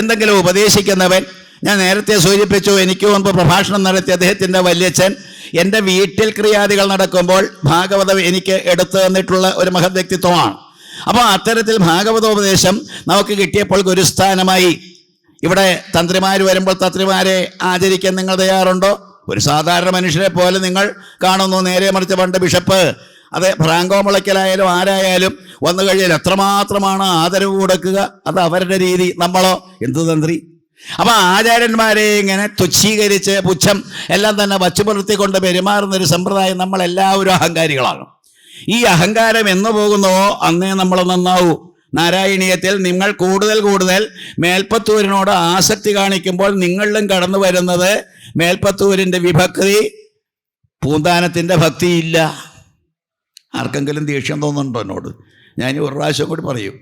എന്തെങ്കിലും ഉപദേശിക്കുന്നവൻ. ഞാൻ നേരത്തെ സൂചിപ്പിച്ചു, എനിക്ക് മുൻപ് പ്രഭാഷണം നടത്തിയ അദ്ദേഹത്തിൻ്റെ വല്യച്ഛൻ എൻ്റെ വീട്ടിൽ ക്രിയാദികൾ നടക്കുമ്പോൾ ഭാഗവതം എനിക്ക് എടുത്തു തന്നിട്ടുള്ള ഒരു മഹത് വ്യക്തിത്വമാണ്. അപ്പോൾ അത്തരത്തിൽ ഭാഗവതോപദേശം നമുക്ക് കിട്ടിയപ്പോൾ ഗുരുസ്ഥാനമായി. ഇവിടെ തന്ത്രിമാർ വരുമ്പോൾ തന്ത്രിമാരെ ആചരിക്കാൻ നിങ്ങൾ തയ്യാറുണ്ടോ? ഒരു സാധാരണ മനുഷ്യരെ പോലെ നിങ്ങൾ കാണുന്നു. നേരെ മറിച്ച് പണ്ട് ബിഷപ്പ്, അത് ഫ്രാങ്കോ മുളയ്ക്കലായാലും ആരായാലും വന്നു കഴിഞ്ഞാൽ എത്രമാത്രമാണ് ആദരവ് കൊടുക്കുക. അത് അവരുടെ രീതി. നമ്മളോ എന്ത് തന്ത്രി? അപ്പൊ ആചാര്യന്മാരെ ഇങ്ങനെ തുച്ഛീകരിച്ച് പുച്ഛം എല്ലാം തന്നെ വച്ചുപുലർത്തിക്കൊണ്ട് പെരുമാറുന്ന ഒരു സമ്പ്രദായം. നമ്മളെല്ലാവരും അഹങ്കാരികളാണ്. ഈ അഹങ്കാരം എന്ന് പോകുന്നുവോ അന്നേ നമ്മൾ നന്നാവൂ. നാരായണീയത്തിൽ നിങ്ങൾ കൂടുതൽ കൂടുതൽ മേൽപ്പത്തൂരിനോട് ആസക്തി കാണിക്കുമ്പോൾ നിങ്ങളിലും കടന്നു വരുന്നത് മേൽപ്പത്തൂരിൻ്റെ വിഭക്തി, പൂന്താനത്തിൻ്റെ ഭക്തിയില്ല. ആർക്കെങ്കിലും ദേഷ്യം തോന്നുന്നുണ്ടോ എന്നോട്? ഞാൻ ഒരു പ്രാവശ്യം കൂടി പറയും.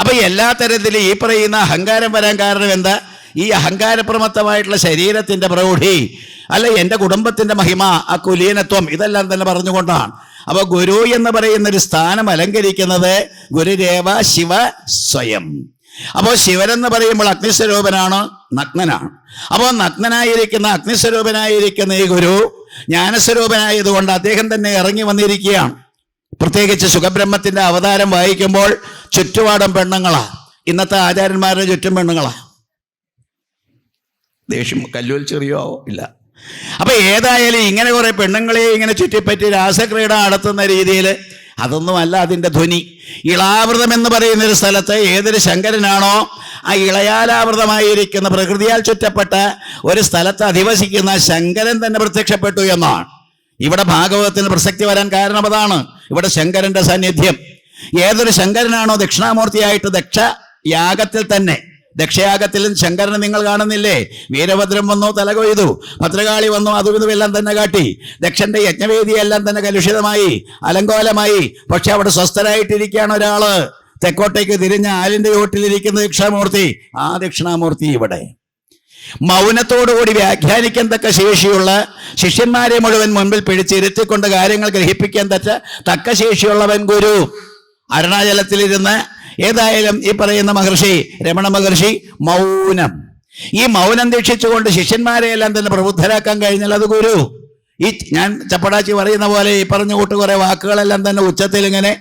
അപ്പം എല്ലാ തരത്തിലും ഈ പറയുന്ന അഹങ്കാരം വരാൻ കാരണം എന്താ? ഈ അഹങ്കാരപ്രമത്തമായിട്ടുള്ള ശരീരത്തിൻ്റെ പ്രൗഢി, അല്ല എൻ്റെ കുടുംബത്തിൻ്റെ മഹിമ, ആ കുലീനത്വം, ഇതെല്ലാം തന്നെ പറഞ്ഞുകൊണ്ടാണ്. അപ്പോൾ ഗുരു എന്ന് പറയുന്ന ഒരു സ്ഥാനം അലങ്കരിക്കുന്നത് ഗുരുരേവ ശിവ സ്വയം. അപ്പോൾ ശിവനെന്ന് പറയുമ്പോൾ അഗ്നിസ്വരൂപനാണ്, നഗ്നനാണ്. അപ്പോൾ നഗ്നനായിരിക്കുന്ന അഗ്നിസ്വരൂപനായിരിക്കുന്ന ഈ ഗുരു ജ്ഞാനസ്വരൂപനായതുകൊണ്ട് അദ്ദേഹം തന്നെ ഇറങ്ങി വന്നിരിക്കുകയാണ്. പ്രത്യേകിച്ച് സുഖബ്രഹ്മത്തിൻ്റെ അവതാരം വായിക്കുമ്പോൾ ചുറ്റുപാടും പെണ്ണുങ്ങളാ. ഇന്നത്തെ ആചാര്യന്മാരുടെ ചുറ്റും പെണ്ണുങ്ങളാ. ദേഷ്യം കല്ലൂൽ ചെറിയോ ഇല്ല. അപ്പൊ ഏതായാലും ഇങ്ങനെ കുറെ പെണ്ണുങ്ങളെ ഇങ്ങനെ ചുറ്റിപ്പറ്റി രാസക്രീഡ നടത്തുന്ന രീതിയിൽ അതൊന്നുമല്ല അതിൻ്റെ ധ്വനി. ഇളാവൃതം എന്ന് പറയുന്ന ഒരു സ്ഥലത്ത് ഏതൊരു ശങ്കരനാണോ ആ ഇളയാലാവൃതമായിരിക്കുന്ന പ്രകൃതിയാൽ ചുറ്റപ്പെട്ട ഒരു സ്ഥലത്ത് അധിവസിക്കുന്ന ശങ്കരൻ തന്നെ പ്രത്യക്ഷപ്പെട്ടു എന്നാണ്. ഇവിടെ ഭാഗവതത്തിന് പ്രസക്തി വരാൻ കാരണം അതാണ്. ഇവിടെ ശങ്കരന്റെ സാന്നിധ്യം. ഏതൊരു ശങ്കരനാണോ ദക്ഷിണാമൂർത്തിയായിട്ട് ദക്ഷ യാഗത്തിൽ തന്നെ, ദക്ഷയാഗത്തിലും ശങ്കരനെ നിങ്ങൾ കാണുന്നില്ലേ? വീരഭദ്രം വന്നു, തല കൊയ്തു. ഭദ്രകാളി വന്നു, അതും ഇതുമെല്ലാം തന്നെ കാട്ടി. ദക്ഷന്റെ യജ്ഞവേദിയെല്ലാം തന്നെ കലുഷിതമായി, അലങ്കോലമായി. പക്ഷെ അവിടെ സ്വസ്ഥരായിട്ടിരിക്കുകയാണ് ഒരാള്. തെക്കോട്ടേക്ക് തിരിഞ്ഞ ആലിന്റെ ചോട്ടിലിരിക്കുന്ന ദക്ഷിണാമൂർത്തി. ആ ദക്ഷിണാമൂർത്തി ഇവിടെ മൗനത്തോടുകൂടി വ്യാഖ്യാനിക്കാൻ തക്ക ശേഷിയുള്ള, ശിഷ്യന്മാരെ മുഴുവൻ മുൻപിൽ പിടിച്ചിരുത്തിക്കൊണ്ട് കാര്യങ്ങൾ ഗ്രഹിപ്പിക്കാൻ തക്ക ശേഷിയുള്ളവൻ ഗുരു. അരുണാചലത്തിലിരുന്ന് ഏതായാലും ഈ പറയുന്ന മഹർഷി, രമണ മഹർഷി, മൗനം. ഈ മൗനം ദീക്ഷിച്ചുകൊണ്ട് ശിഷ്യന്മാരെയെല്ലാം തന്നെ പ്രബുദ്ധരാക്കാൻ കഴിഞ്ഞാൽ അത് ഗുരു. ഈ ഞാൻ ചപ്പടാച്ചി പറയുന്ന പോലെ ഈ പറഞ്ഞു കൂട്ട് കുറെ വാക്കുകളെല്ലാം തന്നെ ഉച്ചത്തിൽ ഇങ്ങനെ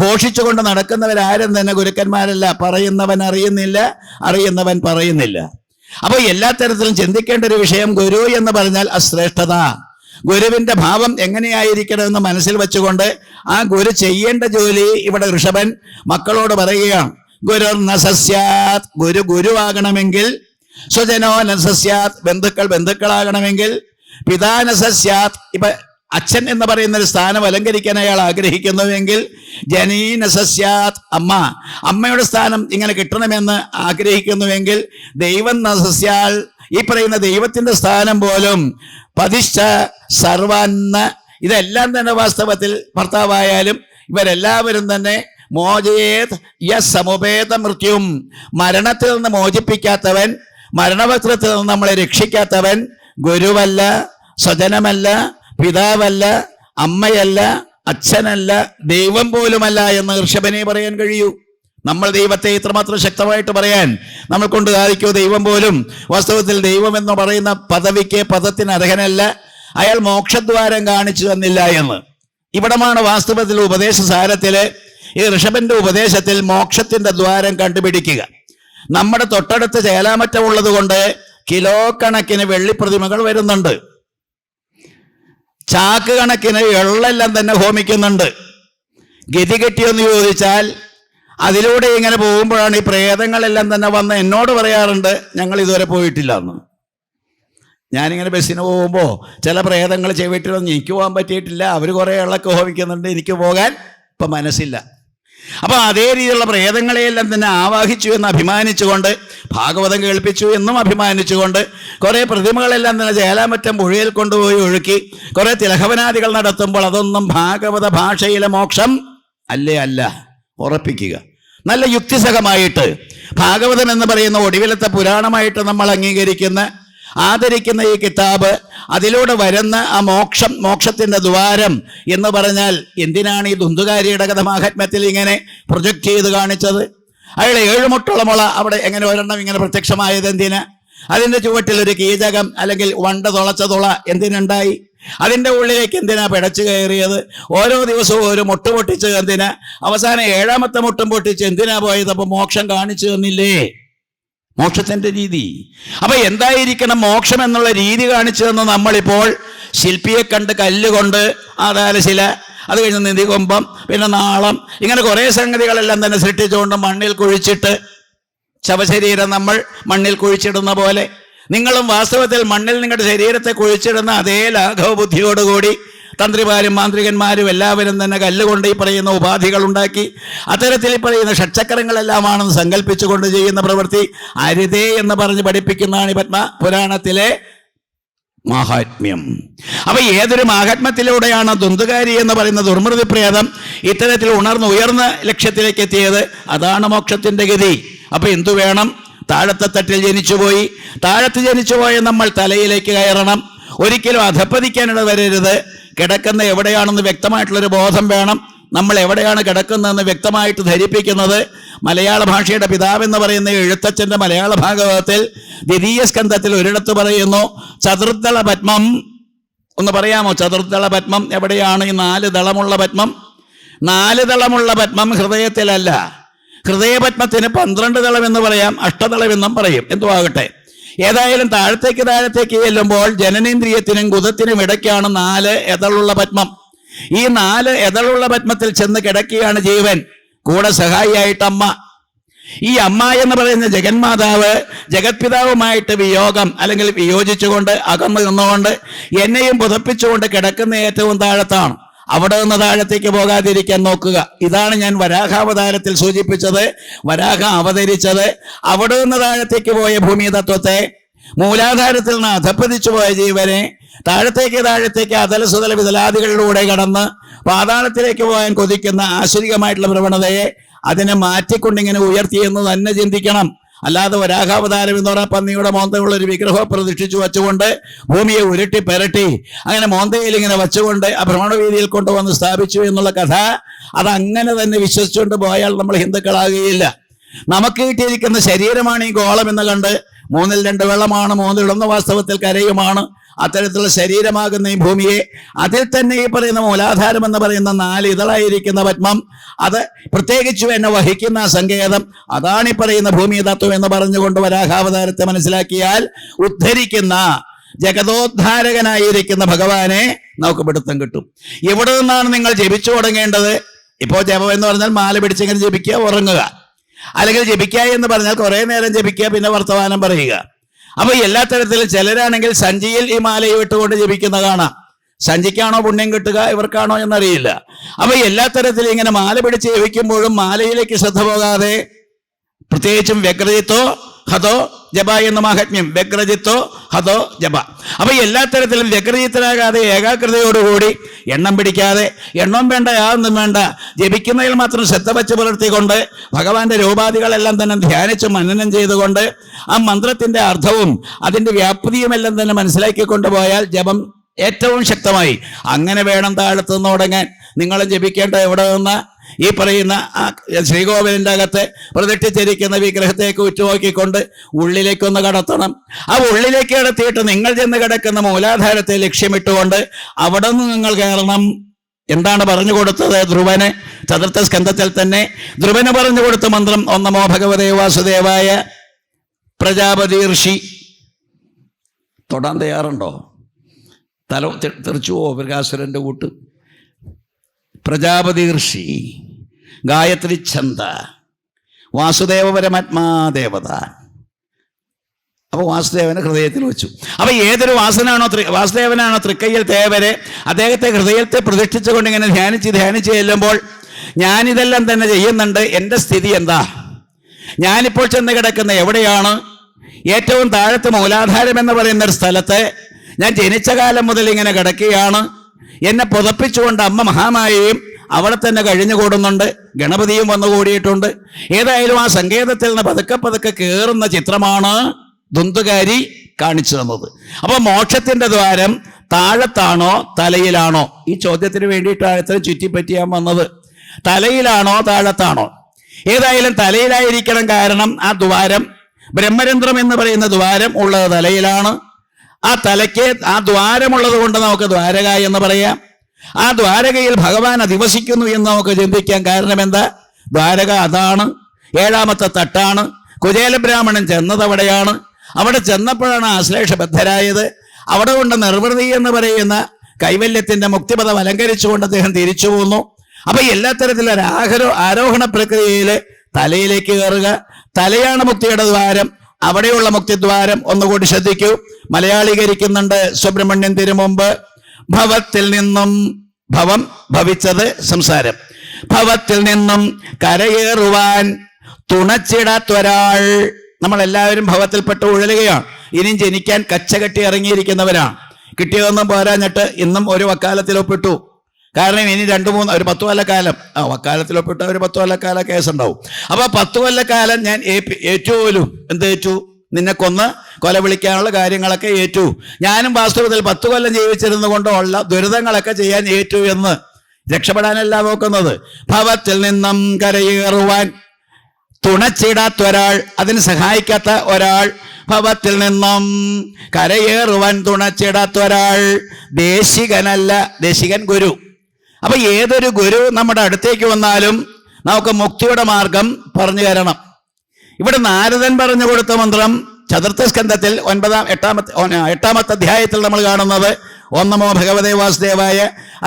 ഘോഷിച്ചുകൊണ്ട് നടക്കുന്നവരാരും തന്നെ ഗുരുക്കന്മാരല്ല. പറയുന്നവൻ അറിയുന്നില്ല, അറിയുന്നവൻ പറയുന്നില്ല. അപ്പോൾ എല്ലാ തരത്തിലും ചിന്തിക്കേണ്ട ഒരു വിഷയം, ഗുരു എന്ന് പറഞ്ഞാൽ അശ്രേഷ്ഠത. ഗുരുവിന്റെ ഭാവം എങ്ങനെയായിരിക്കണമെന്ന് മനസ്സിൽ വെച്ചുകൊണ്ട് ആ ഗുരു ചെയ്യേണ്ട ജോലി ഇവിടെ ഋഷഭൻ മക്കളോട് പറയുകയാണ്. ഗുരു നസസ്യാത്, ഗുരു ഗുരുവാകണമെങ്കിൽ, സ്വജനോ നസസ്യാത്, ബന്ധുക്കൾ ബന്ധുക്കളാകണമെങ്കിൽ, പിതാ നസസ്യാത്, ഇപ്പൊ അച്ഛൻ എന്ന് പറയുന്ന ഒരു സ്ഥാനം അലങ്കരിക്കാൻ അയാൾ ആഗ്രഹിക്കുന്നുവെങ്കിൽ, ജനീ നസസ്യാത്, അമ്മയുടെ സ്ഥാനം ഇങ്ങനെ കിട്ടണമെന്ന് ആഗ്രഹിക്കുന്നുവെങ്കിൽ, ദൈവം നസസ്യാൽ, ഈ പറയുന്ന ദൈവത്തിന്റെ സ്ഥാനം പോലും, പതിശ്ച സർവാന്ന, ഇതെല്ലാം തന്നെ വാസ്തവത്തിൽ ഭർത്താവായാലും ഇവരെല്ലാവരും തന്നെ മോചയേത് യസ് സമുപേത മൃത്യും, മരണത്തിൽ നിന്ന് മോചിപ്പിക്കാത്തവൻ, മരണപത്രത്തിൽ നിന്ന് നമ്മളെ രക്ഷിക്കാത്തവൻ ഗുരുവല്ല, സ്വജനമല്ല, പിതാവല്ല, അമ്മയല്ല, അച്ഛനല്ല, ദൈവം പോലുമല്ല എന്ന് ഋഷഭനെ പറയാൻ കഴിയൂ. നമ്മൾ ദൈവത്തെ ഇത്രമാത്രം ശക്തമായിട്ട് പറയാൻ നമ്മൾ കൊണ്ട് സാധിക്കുമോ? ദൈവം പോലും വാസ്തവത്തിൽ ദൈവം എന്ന് പറയുന്ന പദവിക്ക്, പദത്തിന് അർഹനല്ല. അയാൾ മോക്ഷദ്വാരം കാണിച്ചു തന്നില്ല എന്ന്. ഇവിടമാണ് വാസ്തവത്തിൽ ഉപദേശസാരത്തില് ഈ ഋഷഭന്റെ ഉപദേശത്തിൽ മോക്ഷത്തിന്റെ ദ്വാരം കണ്ടുപിടിക്കുക. നമ്മുടെ തൊട്ടടുത്ത് ചേലാമറ്റം ഉള്ളത് കൊണ്ട് കിലോ കണക്കിന് വെള്ളിപ്രതിമകൾ വരുന്നുണ്ട്. ചാക്ക് കണക്കിന് എള്ളെല്ലാം തന്നെ ഹോമിക്കുന്നുണ്ട്. ഗതി കെട്ടിയെന്ന് ചോദിച്ചാൽ അതിലൂടെ ഇങ്ങനെ പോകുമ്പോഴാണ് ഈ പ്രേതങ്ങളെല്ലാം തന്നെ വന്ന് എന്നോട് പറയാറുണ്ട്, ഞങ്ങൾ ഇതുവരെ പോയിട്ടില്ല എന്ന്. ഞാനിങ്ങനെ ബസ്സിന് പോകുമ്പോൾ ചില പ്രേതങ്ങൾ ചെവിട്ടിലൊന്നും എനിക്ക് പോകാൻ പറ്റിയിട്ടില്ല. അവർ കുറേ എള്ളൊക്കെ ഹോമിക്കുന്നുണ്ട്, എനിക്ക് പോകാൻ ഇപ്പം മനസ്സില്ല. അപ്പോൾ അതേ രീതിയിലുള്ള പ്രേതങ്ങളെയെല്ലാം തന്നെ ആവാഹിച്ചു എന്ന് അഭിമാനിച്ചുകൊണ്ട്, ഭാഗവതം കേൾപ്പിച്ചു എന്നും അഭിമാനിച്ചുകൊണ്ട്, കുറേ പ്രതിമകളെല്ലാം തന്നെ ചേലാമറ്റം പുഴയിൽ കൊണ്ടുപോയി ഒഴുക്കി കുറേ തിലഹവനാദികൾ നടത്തുമ്പോൾ അതൊന്നും ഭാഗവത ഭാഷയിലെ മോക്ഷം അല്ലേ അല്ല? ഉറപ്പിക്കുക. നല്ല യുക്തിസഹമായിട്ട് ഭാഗവതം എന്ന് പറയുന്ന ഒടുവിലത്തെ പുരാണമായിട്ട് നമ്മൾ അംഗീകരിക്കുന്ന ആദരിക്കുന്ന ഈ കിതാബ്, അതിലൂടെ വരുന്ന ആ മോക്ഷത്തിന്റെ ദ്വാരം എന്ന് പറഞ്ഞാൽ എന്തിനാണ് ഈ ദുന്ദുകാരിയുടെ കഥ മാഹാത്മ്യത്തിൽ ഇങ്ങനെ പ്രൊജക്റ്റ് ചെയ്ത് കാണിച്ചത്? അയാളെ 7 മുട്ടുള്ള മുള അവിടെ എങ്ങനെ ഒരെണ്ണം ഇങ്ങനെ പ്രത്യക്ഷമായത് എന്തിന്? അതിൻ്റെ ചുവട്ടിൽ ഒരു കീചകം അല്ലെങ്കിൽ വണ്ട തുളച്ച തുള എന്തിനുണ്ടായി? അതിൻ്റെ ഉള്ളിലേക്ക് എന്തിനാ പിടച്ചു കയറിയത്? ഓരോ ദിവസവും ഒരു മുട്ട് പൊട്ടിച്ച് എന്തിനാ? അവസാനം 7ാമത്തെ മുട്ടും പൊട്ടിച്ച് എന്തിനാ പോയത്? അപ്പൊ മോക്ഷം കാണിച്ചു തന്നില്ലേ? മോക്ഷത്തിന്റെ രീതി. അപ്പൊ എന്തായിരിക്കണം മോക്ഷം എന്നുള്ള രീതി കാണിച്ചു തന്നു നമ്മളിപ്പോൾ ശില്പിയെ കണ്ട് കല്ലുകൊണ്ട് ആധാരശില, അത് കഴിഞ്ഞ് നിധികൊമ്പം, പിന്നെ നാളം, ഇങ്ങനെ കുറേ സംഗതികളെല്ലാം തന്നെ സൃഷ്ടിച്ചുകൊണ്ട് മണ്ണിൽ കുഴിച്ചിട്ട് ശവശരീരം നമ്മൾ മണ്ണിൽ കുഴിച്ചിടുന്ന പോലെ നിങ്ങളും വാസ്തവത്തിൽ മണ്ണിൽ നിങ്ങളുടെ ശരീരത്തെ കുഴിച്ചിടുന്ന അതേ ലാഘവ ബുദ്ധിയോടുകൂടി തന്ത്രിമാരും മാന്ത്രികന്മാരും എല്ലാവരും തന്നെ കല്ലുകൊണ്ട് ഈ പറയുന്ന ഉപാധികൾ ഉണ്ടാക്കി അത്തരത്തിൽ ഈ പറയുന്ന ഷഡ്ചക്രങ്ങളെല്ലാമാണെന്ന് സങ്കല്പിച്ചുകൊണ്ട് ചെയ്യുന്ന പ്രവൃത്തി അരുതേ എന്ന് പറഞ്ഞ് പഠിപ്പിക്കുന്നതാണ് ഈ പത്മപുരാണത്തിലെ മാഹാത്മ്യം. അപ്പൊ ഏതൊരു മാഹാത്മ്യത്തിലൂടെയാണ് ദുന്ദുകാരി എന്ന് പറയുന്ന ദുർമൃതി പ്രേതം ഇത്തരത്തിൽ ഉയർന്ന ലക്ഷ്യത്തിലേക്ക് എത്തിയത്? അതാണ് മോക്ഷത്തിന്റെ ഗതി. അപ്പൊ എന്തു വേണം? താഴത്തെ തട്ടിൽ ജനിച്ചുപോയി, താഴത്ത് ജനിച്ചുപോയ നമ്മൾ തലയിലേക്ക് കയറണം. ഒരിക്കലും അധപ്പതിക്കാനിട വരരുത്. കിടക്കുന്ന എവിടെയാണെന്ന് വ്യക്തമായിട്ടുള്ളൊരു ബോധം വേണം. നമ്മൾ എവിടെയാണ് കിടക്കുന്നതെന്ന് വ്യക്തമായിട്ട് ധരിപ്പിക്കുന്നത് മലയാള ഭാഷയുടെ പിതാവെന്ന് പറയുന്ന എഴുത്തച്ഛൻ്റെ മലയാള ഭാഗവതത്തിൽ 2ാം സ്കന്ധത്തിൽ ഒരിടത്ത് പറയുന്നു, ചതുർദള പത്മം. ഒന്ന് പറയാമോ? ചതുർദള പത്മം എവിടെയാണ്? ഈ 4 ദളമുള്ള പത്മം. 4 ദളമുള്ള പത്മം ഹൃദയത്തിലല്ല. ഹൃദയപത്മത്തിന് 12 ദളം എന്ന് പറയാം, അഷ്ടദളം എന്നും പറയും. എന്തോ ആകട്ടെ, ഏതായാലും താഴത്തേക്ക് ചെല്ലുമ്പോൾ ജനനേന്ദ്രിയത്തിനും ഗുദത്തിനും ഇടയ്ക്കാണ് 4 എതളുള്ള പത്മം. ഈ 4 എതളുള്ള പത്മത്തിൽ ചെന്ന് കിടക്കുകയാണ് ജീവൻ, കൂടെ സഹായിയായിട്ട് അമ്മ. ഈ അമ്മ എന്ന് പറയുന്ന ജഗന്മാതാവ് ജഗത്പിതാവുമായിട്ട് വിയോഗം അല്ലെങ്കിൽ വിയോജിച്ചുകൊണ്ട് അകന്നു നിന്നുകൊണ്ട് എന്നെയും പുതപ്പിച്ചുകൊണ്ട് കിടക്കുന്ന ഏറ്റവും താഴത്താണ്. അവിടെ നിന്ന് താഴത്തേക്ക് പോകാതിരിക്കാൻ നോക്കുക. ഇതാണ് ഞാൻ വരാഹാവതാരത്തിൽ സൂചിപ്പിച്ചത്. വരാഹ അവതരിച്ചത് അവിടെ നിന്ന് താഴത്തേക്ക് പോയ ഭൂമി തത്വത്തെ, മൂലാധാരത്തിൽ നിന്ന് അധപ്പതിച്ചു പോയ ജീവനെ താഴത്തേക്ക് അതലസുതല വിതലാദികളിലൂടെ കടന്ന് പാതാളത്തിലേക്ക് പോകാൻ കൊതിക്കുന്ന ആശ്വരികമായിട്ടുള്ള പ്രവണതയെ അതിനെ മാറ്റിക്കൊണ്ടിങ്ങനെ ഉയർത്തിയെന്ന് തന്നെ ചിന്തിക്കണം. അല്ലാതെ വരാഹാവതാരം എന്ന് പറഞ്ഞാൽ പന്നിയുടെ മോന്തയുള്ള ഒരു വിഗ്രഹം പ്രതിഷ്ഠിച്ചു വെച്ചുകൊണ്ട് ഭൂമിയെ ഉരുട്ടി പെരട്ടി അങ്ങനെ മോന്തയിൽ ഇങ്ങനെ വെച്ചുകൊണ്ട് ആ ഭ്രമണവീതിയിൽ കൊണ്ടുവന്ന് സ്ഥാപിച്ചു എന്നുള്ള കഥ, അതങ്ങനെ തന്നെ വിശ്വസിച്ചുകൊണ്ട് പോയാൽ നമ്മൾ ഹിന്ദുക്കളാകുകയില്ല. നമുക്ക് കിട്ടിയിരിക്കുന്ന ശരീരമാണ് ഈ ഗോളം എന്ന് കണ്ട് 3ൽ 2 വെള്ളമാണ്, 3 ഇളന്ന വാസ്തവത്തിൽ കരയുമാണ്. അത്തരത്തിലുള്ള ശരീരമാകുന്ന ഈ ഭൂമിയെ അതിൽ തന്നെ ഈ പറയുന്ന മൂലാധാരം എന്ന് പറയുന്ന 4 ഇതളായിരിക്കുന്ന പത്മം, അത് പ്രത്യേകിച്ചു എന്നെ വഹിക്കുന്ന സങ്കേതം, അതാണ് ഈ പറയുന്ന ഭൂമി തത്വം എന്ന് പറഞ്ഞുകൊണ്ട് വരാഹാവതാരത്തെ മനസ്സിലാക്കിയാൽ ഉദ്ധരിക്കുന്ന ജഗതോദ്ധാരകനായിരിക്കുന്ന ഭഗവാനെ നമുക്ക് പിടുത്തം കിട്ടും. എവിടെ നിന്നാണ് നിങ്ങൾ ജപിച്ചു തുടങ്ങേണ്ടത്? ഇപ്പോൾ ജപം എന്ന് പറഞ്ഞാൽ മാല പിടിച്ചിങ്ങനെ ജപിക്കുക, ഉറങ്ങുക. അല്ലെങ്കിൽ ജപിക്കുക എന്ന് പറഞ്ഞാൽ കുറേ നേരം ജപിക്കുക, പിന്നെ വർത്തമാനം പറയുക. അപ്പൊ എല്ലാ തരത്തിലും ചിലരാണെങ്കിൽ സഞ്ചിയിൽ ഈ മാലയെ വിട്ടുകൊണ്ട് ജപിക്കുന്ന കാണാം. സഞ്ചിക്കാണോ പുണ്യം കിട്ടുക, ഇവർക്കാണോ എന്നറിയില്ല. അപ്പൊ എല്ലാ തരത്തിലും ഇങ്ങനെ മാല പിടിച്ച് ജപിക്കുമ്പോഴും മാലയിലേക്ക് ശ്രദ്ധ പോകാതെ, പ്രത്യേകിച്ചും വ്യഗ്രജിത്തോ ഹതോ ജപ എന്ന മാഹാത്മ്യം, വ്യഗ്രജിത്തോ ഹതോ ജപ. അപ്പൊ എല്ലാ തരത്തിലും വ്യഗ്രജിത്തനാകാതെ ഏകാഗ്രതയോടുകൂടി എണ്ണം പിടിക്കാതെ, എണ്ണം വേണ്ട യാതൊന്നും വേണ്ട, ജപിക്കുന്നതിൽ മാത്രം ശ്രദ്ധ വച്ച് പുലർത്തിക്കൊണ്ട് ഭഗവാന്റെ രൂപാദികളെല്ലാം തന്നെ ധ്യാനിച്ച് മനനം ചെയ്തുകൊണ്ട് ആ മന്ത്രത്തിന്റെ അർത്ഥവും അതിന്റെ വ്യാപ്തിയുമെല്ലാം തന്നെ മനസ്സിലാക്കി കൊണ്ടുപോയാൽ ജപം ഏറ്റവും ശക്തമായി. അങ്ങനെ വേണം താഴത്തു നിന്ന് തുടങ്ങാൻ. നിങ്ങളും ജപിക്കേണ്ട എവിടെ നിന്ന്? ഈ പറയുന്ന ശ്രീകോവിലിൻ്റെ അകത്ത് പ്രതിഷ്ഠിച്ചിരിക്കുന്ന വിഗ്രഹത്തേക്ക് ഉറ്റുനോക്കിക്കൊണ്ട് ഉള്ളിലേക്കൊന്ന് കടത്തണം. ആ ഉള്ളിലേക്ക് കടത്തിയിട്ട് നിങ്ങൾ ചെന്ന് കിടക്കുന്ന മൂലാധാരത്തെ ലക്ഷ്യമിട്ടുകൊണ്ട് അവിടെ നിന്ന് നിങ്ങൾ കയറണം. എന്താണ് പറഞ്ഞു കൊടുത്തത് ധ്രുവന്? ചതുർത്ഥ സ്കന്ധത്തിൽ തന്നെ ധ്രുവന് പറഞ്ഞു കൊടുത്ത മന്ത്രം ഓം നമോ ഭഗവതേ വാസുദേവായ. പ്രജാപതി ഋഷി തൊടാൻ തയ്യാറുണ്ടോ? തല തെറിച്ചുവോ വൃകാസുരൻ്റെ കൂട്ട്? പ്രജാപതി ഋഷി, ഗായത്രി ഛന്ദ, വാസുദേവ പരമാത്മാദേവത. അപ്പൊ വാസുദേവനെ ഹൃദയത്തിൽ വെച്ചു. അപ്പൊ ഏതൊരു വാസുദേവനാണോ തൃക്കയ്യിൽ തേവരെ അദ്ദേഹത്തെ ഹൃദയത്തെ പ്രതിഷ്ഠിച്ചുകൊണ്ട് ഇങ്ങനെ ധ്യാനിച്ച് ചെല്ലുമ്പോൾ ഞാനിതെല്ലാം തന്നെ ചെയ്യുന്നുണ്ട്, എൻ്റെ സ്ഥിതി എന്താ? ഞാനിപ്പോൾ ചെന്ന് കിടക്കുന്ന എവിടെയാണ്? ഏറ്റവും താഴത്ത് മൂലാധാരം എന്ന് പറയുന്ന ഒരു സ്ഥലത്ത് ഞാൻ ജനിച്ച കാലം മുതൽ ഇങ്ങനെ കിടക്കുകയാണ്. എന്നെ പുതപ്പിച്ചുകൊണ്ട് അമ്മ മഹാമായയും അവിടെ തന്നെ കഴിഞ്ഞുകൂടുന്നുണ്ട്. ഗണപതിയും വന്നു കൂടിയിട്ടുണ്ട്. ഏതായാലും ആ സങ്കേതത്തിൽ നിന്ന് പതുക്കെ പതുക്കെ കയറുന്ന ചിത്രമാണ് ധുന്തുകാരി കാണിച്ചു തന്നത്. അപ്പൊ മോക്ഷത്തിന്റെ ദ്വാരം താഴത്താണോ തലയിലാണോ? ഈ ചോദ്യത്തിന് വേണ്ടിയിട്ടാണ് ഇത്ര ചുറ്റിപ്പറ്റി ഞാൻ വന്നത്. തലയിലാണോ താഴത്താണോ? ഏതായാലും തലയിലായിരിക്കണം. കാരണം ആ ദ്വാരം, ബ്രഹ്മരന്ധ്രം എന്ന് പറയുന്ന ദ്വാരം ഉള്ളത് തലയിലാണ്. ആ തലയ്ക്ക് ആ ദ്വാരമുള്ളത് കൊണ്ട് നമുക്ക് ദ്വാരക എന്ന് പറയാം. ആ ദ്വാരകയിൽ ഭഗവാൻ അധിവസിക്കുന്നു എന്ന് നമുക്ക് ചിന്തിക്കാം. കാരണം എന്താ? ദ്വാരക അതാണ്, 7ാമത്തെ തട്ടാണ്. കുചേല ബ്രാഹ്മണൻ ചെന്നത് അവിടെയാണ്. അവിടെ ചെന്നപ്പോഴാണ് ആശ്ലേഷബദ്ധരായത്. അവിടെ കൊണ്ട് നിർവൃതി എന്ന് പറയുന്ന കൈവല്യത്തിന്റെ മുക്തിപദം അലങ്കരിച്ചുകൊണ്ട് അദ്ദേഹം തിരിച്ചു പോന്നു. അപ്പൊ എല്ലാ തരത്തിലുള്ള ആരോഹണ പ്രക്രിയയിൽ തലയിലേക്ക് കയറുക. തലയാണ് മുക്തിയുടെ ദ്വാരം. അവിടെയുള്ള മുക്തിദ്വാരം ഒന്നുകൂടി ശ്രദ്ധിക്കൂ. മലയാളീകരിക്കുന്നുണ്ട് സുബ്രഹ്മണ്യൻ തിരുമുമ്പ്. ഭവത്തിൽ നിന്നും, ഭവം ഭവിച്ചത് സംസാരം, ഭവത്തിൽ നിന്നും കരയേറുവാൻ തുണച്ചിടാത്തൊരാൾ. നമ്മളെല്ലാവരും ഭവത്തിൽപ്പെട്ട് ഉഴലുകയാണ്. ഇനിയും ജനിക്കാൻ കച്ചകെട്ടി ഇറങ്ങിയിരിക്കുന്നവരാണ്. കിട്ടിയതൊന്നും പോരാഞ്ഞിട്ട് ഇന്നും ഒരു വക്കാലത്തിൽ ഒപ്പിട്ടു. കാരണം ഇനി 2-3 ഒരു 10 കൊല്ലക്കാലം വക്കാലത്തിൽ ഒപ്പിട്ട ഒരു 10 കൊല്ലക്കാല കേസുണ്ടാവും. അപ്പൊ 10 കൊല്ലക്കാലം ഞാൻ ഏറ്റു പോലും. എന്തേറ്റു? നിന്നെ കൊന്ന് കൊല വിളിക്കാനുള്ള കാര്യങ്ങളൊക്കെ ഏറ്റു. ഞാനും വാസ്തവത്തിൽ 10 കൊല്ലം ജീവിച്ചിരുന്നു കൊണ്ടുള്ള ദുരിതങ്ങളൊക്കെ ചെയ്യാൻ ഏറ്റു എന്ന്. രക്ഷപ്പെടാനല്ല നോക്കുന്നത്. ഭവത്തിൽ നിന്നും കരയേറുവാൻ തുണച്ചിടാത്തൊരാൾ, അതിന് സഹായിക്കാത്ത ഒരാൾ. ഭവത്തിൽ നിന്നും കരയേറുവാൻ തുണച്ചിടാത്തൊരാൾ ദേശികനല്ല. ദേശികൻ ഗുരു. അപ്പൊ ഏതൊരു ഗുരു നമ്മുടെ അടുത്തേക്ക് വന്നാലും നമുക്ക് മുക്തിയുടെ മാർഗം പറഞ്ഞു തരണം. ഇവിടെ നാരദൻ പറഞ്ഞു കൊടുത്ത മന്ത്രം ചതുർത്ഥ സ്കന്ധത്തിൽ 8ാമത്തെ അധ്യായത്തിൽ നമ്മൾ കാണുന്നത് ഓം നമോ ഭഗവതേ വാസുദേവായ.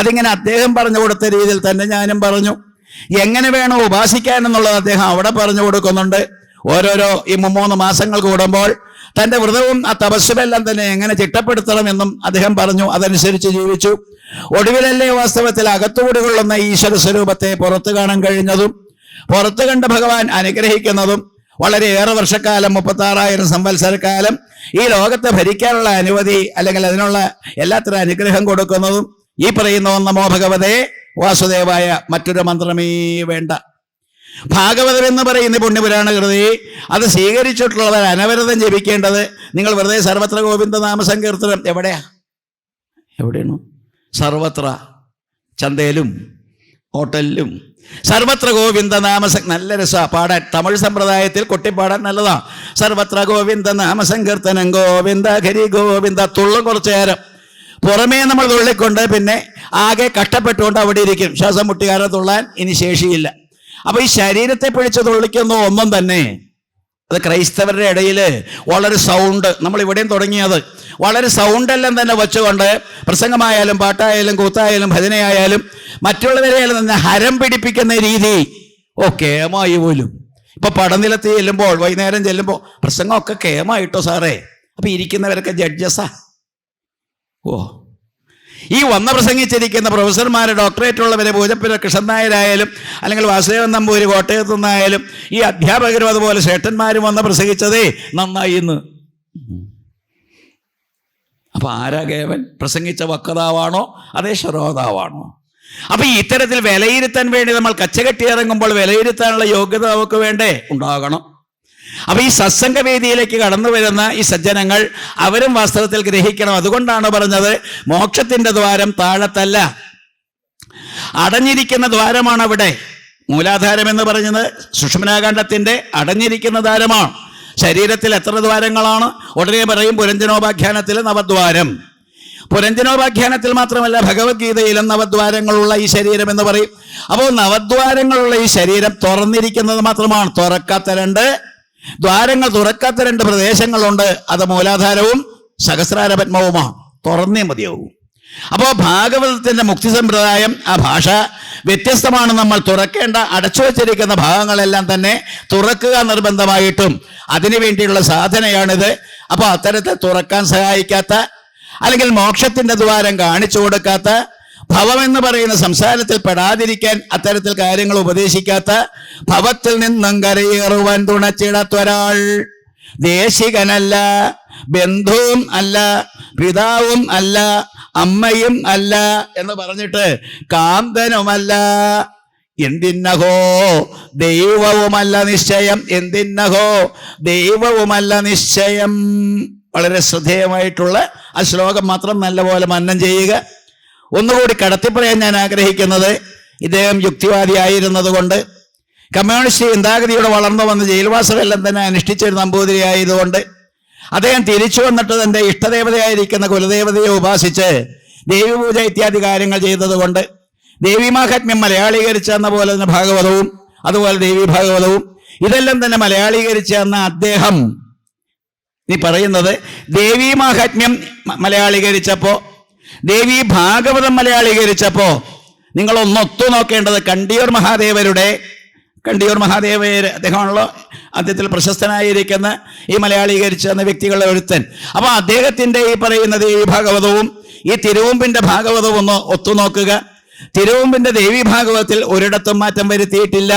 അതിങ്ങനെ അദ്ദേഹം പറഞ്ഞു കൊടുത്ത രീതിയിൽ തന്നെ ഞാനും പറഞ്ഞു. എങ്ങനെ വേണോ ഉപാസിക്കാൻ എന്നുള്ളത് അദ്ദേഹം അവിടെ പറഞ്ഞു കൊടുക്കുന്നുണ്ട്. ഓരോരോ ഈ 3 മാസങ്ങൾ കൂടുമ്പോൾ തന്റെ വ്രതവും ആ തപസ്സുമെല്ലാം തന്നെ എങ്ങനെ ചിട്ടപ്പെടുത്തണമെന്നും അദ്ദേഹം പറഞ്ഞു. അതനുസരിച്ച് ജീവിച്ചു. ഒടുവിലല്ലേ വാസ്തവത്തിൽ അകത്തുകൂടി കൊള്ളുന്ന ഈശ്വര സ്വരൂപത്തെ പുറത്തു കാണാൻ കഴിഞ്ഞതും പുറത്തു കണ്ട ഭഗവാൻ അനുഗ്രഹിക്കുന്നതും. വളരെയേറെ വർഷക്കാലം, 36,000 സംവത്സരക്കാലം ഈ ലോകത്തെ ഭരിക്കാനുള്ള അനുമതി അല്ലെങ്കിൽ അതിനുള്ള എല്ലാത്തരം അനുഗ്രഹം കൊടുക്കുന്നതും ഈ പറയുന്ന ഓം നമോ ഭഗവതേ വാസുദേവായ. മറ്റൊരു മന്ത്രമേ വേണ്ട. ഭാഗവതം എന്ന് പറയുന്ന പുണ്യപുരാണ കൃതി അത് സ്വീകരിച്ചിട്ടുള്ളവർ അനവരതം ജപിക്കേണ്ടത്. നിങ്ങൾ വെറുതെ സർവത്ര ഗോവിന്ദ നാമസങ്കീർത്തനം എവിടെയാണ്? സർവത്ര, ചന്തയിലും ഹോട്ടലിലും സർവത്ര ഗോവിന്ദ നല്ല രസമാണ് പാടാൻ. തമിഴ് സമ്പ്രദായത്തിൽ കൊട്ടിപ്പാടാൻ നല്ലതാണ്. സർവത്ര ഗോവിന്ദ നാമസങ്കീർത്തനം, ഗോവിന്ദ ഹരി ഗോവിന്ദ. തുള്ളും കുറച്ചു നേരം. പുറമേ നമ്മൾ തുള്ളിക്കൊണ്ട് പിന്നെ ആകെ കഷ്ടപ്പെട്ടുകൊണ്ട് അവിടെ ഇരിക്കും. ശ്വാസം മുട്ടിക്കാരെ തുള്ളാൻ ഇനി ശേഷിയില്ല. അപ്പൊ ഈ ശരീരത്തെ പിടിച്ച് തുള്ളിക്കുന്ന ഒന്നും തന്നെ അത് ക്രൈസ്തവരുടെ ഇടയിൽ വളരെ സൗണ്ട്, നമ്മൾ ഇവിടെയും തുടങ്ങിയത് വളരെ സൗണ്ടെല്ലാം തന്നെ വെച്ചുകൊണ്ട് പ്രസംഗമായാലും പാട്ടായാലും കൂത്തായാലും ഭജനയായാലും മറ്റുള്ളവരെയാലും തന്നെ ഹരം പിടിപ്പിക്കുന്ന രീതി കേമായി പോലും. ഇപ്പൊ പടനിലത്ത് ചെല്ലുമ്പോൾ, വൈകുന്നേരം ചെല്ലുമ്പോൾ പ്രസംഗമൊക്കെ കേമായിട്ടോ സാറേ. അപ്പൊ ഇരിക്കുന്നവരൊക്കെ ജഡ്ജസാ. ഈ പ്രസംഗിച്ചിരിക്കുന്ന പ്രൊഫസർമാര്, ഡോക്ടറേറ്റ് ഉള്ളവരെ, പൂജപ്പുര കൃഷ്ണൻ നായരായാലും അല്ലെങ്കിൽ വാസുദേവൻ നമ്പൂരി കോട്ടയത്തു നിന്നായാലും ഈ അധ്യാപകരും അതുപോലെ ശ്രേഷ്ഠന്മാരും പ്രസംഗിച്ചതേ നന്നായി എന്ന്. അപ്പൊ ആരാ കേവൻ? പ്രസംഗിച്ച വക്താവാണോ അതേ ശ്രോതാവാണോ? അപ്പൊ ഇത്തരത്തിൽ വിലയിരുത്താൻ വേണ്ടി നമ്മൾ കച്ചകെട്ടി ഇറങ്ങുമ്പോൾ വിലയിരുത്താനുള്ള യോഗ്യത നമുക്ക് വേണ്ടേ? ഉണ്ടാകണം. അപ്പൊ ഈ സത്സംഗവേദിയിലേക്ക് കടന്നു വരുന്ന ഈ സജ്ജനങ്ങൾ അവരും വാസ്തവത്തിൽ ഗ്രഹിക്കണം. അതുകൊണ്ടാണ് പറഞ്ഞത് മോക്ഷത്തിന്റെ ദ്വാരം താഴത്തല്ല, അടഞ്ഞിരിക്കുന്ന ദ്വാരമാണ് അവിടെ. മൂലാധാരം എന്ന് പറയുന്നത് സുഷുമ്നാകാണ്ഡത്തിന്റെ അടഞ്ഞിരിക്കുന്ന ദ്വാരമാണ്. ശരീരത്തിൽ എത്ര ദ്വാരങ്ങളാണ്? ഉടനെ പറയും പുരഞ്ജനോപാഖ്യാനത്തിൽ നവദ്വാരം. പുരഞ്ജനോപാഖ്യാനത്തിൽ മാത്രമല്ല ഭഗവത്ഗീതയിലും നവദ്വാരങ്ങളുള്ള ഈ ശരീരം എന്ന് പറയും. അപ്പോൾ നവദ്വാരങ്ങളുള്ള ഈ ശരീരം തുറന്നിരിക്കുന്നത് മാത്രമാണ്. തുറക്കാത്ത 2 പ്രദേശങ്ങളുണ്ട്. അത് മൂലാധാരവും സഹസ്രാര പത്മവുമാണ്. തുറന്നേ മതിയാവും. അപ്പോൾ ഭാഗവതത്തിന്റെ മുക്തി സമ്പ്രദായം, ആ ഭാഷ വ്യത്യസ്തമാണ്. നമ്മൾ തുറക്കേണ്ട, അടച്ചു വച്ചിരിക്കുന്ന ഭാഗങ്ങളെല്ലാം തന്നെ തുറക്കുക നിർബന്ധമായിട്ടും അതിനു വേണ്ടിയുള്ള സാധനയാണിത്. അപ്പോൾ അത്തരത്തിൽ തുറക്കാൻ സഹായിക്കാത്ത, അല്ലെങ്കിൽ മോക്ഷത്തിന്റെ ദ്വാരം കാണിച്ചു കൊടുക്കാത്ത, ഭവമെന്ന് പറയുന്ന സംസാരത്തിൽ പെടാതിരിക്കാൻ അത്തരത്തിൽ കാര്യങ്ങൾ ഉപദേശിക്കാത്ത, ഭവത്തിൽ നിന്നും കരയേറുവാൻ തുണച്ചിടാത്തൊരാൾ ദേശികനല്ല, ബന്ധുവും അല്ല, പിതാവും അല്ല, അമ്മയും അല്ല എന്ന് പറഞ്ഞിട്ട് കാന്തനുമല്ല, എന്തിന്നഹോ ദൈവവുമല്ല നിശ്ചയം, എന്തിന്നഹോ ദൈവവുമല്ല നിശ്ചയം. വളരെ ശ്രദ്ധേയമായിട്ടുള്ള ആ ശ്ലോകം മാത്രം നല്ലപോലെ മനനം ചെയ്യുക. ഒന്നുകൂടി കടത്തിപ്പറയാൻ ഞാൻ ആഗ്രഹിക്കുന്നത്, ഇദ്ദേഹം യുക്തിവാദിയായിരുന്നത് കൊണ്ട്, കമ്മ്യൂണിസ്റ്റ് ചിന്താഗതിയോടെ വളർന്നു വന്ന് ജയിൽവാസമെല്ലാം തന്നെ അനുഷ്ഠിച്ചൊരു നമ്പൂതിരി ആയതുകൊണ്ട്, അദ്ദേഹം തിരിച്ചു വന്നിട്ട് തൻ്റെ ഇഷ്ടദേവതയായിരിക്കുന്ന കുലദേവതയെ ഉപാസിച്ച് ദേവീപൂജ ഇത്യാദി കാര്യങ്ങൾ ചെയ്തതുകൊണ്ട്, ദേവീമാഹാത്മ്യം മലയാളീകരിച്ച എന്ന പോലെ തന്നെ ഭാഗവതവും അതുപോലെ ദേവീ ഭാഗവതവും ഇതെല്ലാം തന്നെ മലയാളീകരിച്ച എന്ന അദ്ദേഹം നീ പറയുന്നത് ദേവീമാഹാത്മ്യം മലയാളീകരിച്ചപ്പോ, ദേവീ ഭാഗവതം മലയാളീകരിച്ചപ്പോ നിങ്ങൾ ഒന്നൊത്തു നോക്കേണ്ടത് കണ്ടിയൂർ മഹാദേവര് അദ്ദേഹമാണല്ലോ അദ്ദേഹത്തിൽ പ്രശസ്തനായിരിക്കുന്ന ഈ മലയാളീകരിച്ച എന്ന വ്യക്തികളുടെ ഒരുത്തൻ. അപ്പൊ അദ്ദേഹത്തിന്റെ ഈ പറയുന്ന ദേവീ ഭാഗവതവും ഈ തിരുവമ്പിന്റെ ഭാഗവതവും ഒന്ന് ഒത്തുനോക്കുക. തിരുവമ്പിന്റെ ദേവീ ഭാഗവതത്തിൽ ഒരിടത്തും മാറ്റം വരുത്തിയിട്ടില്ല.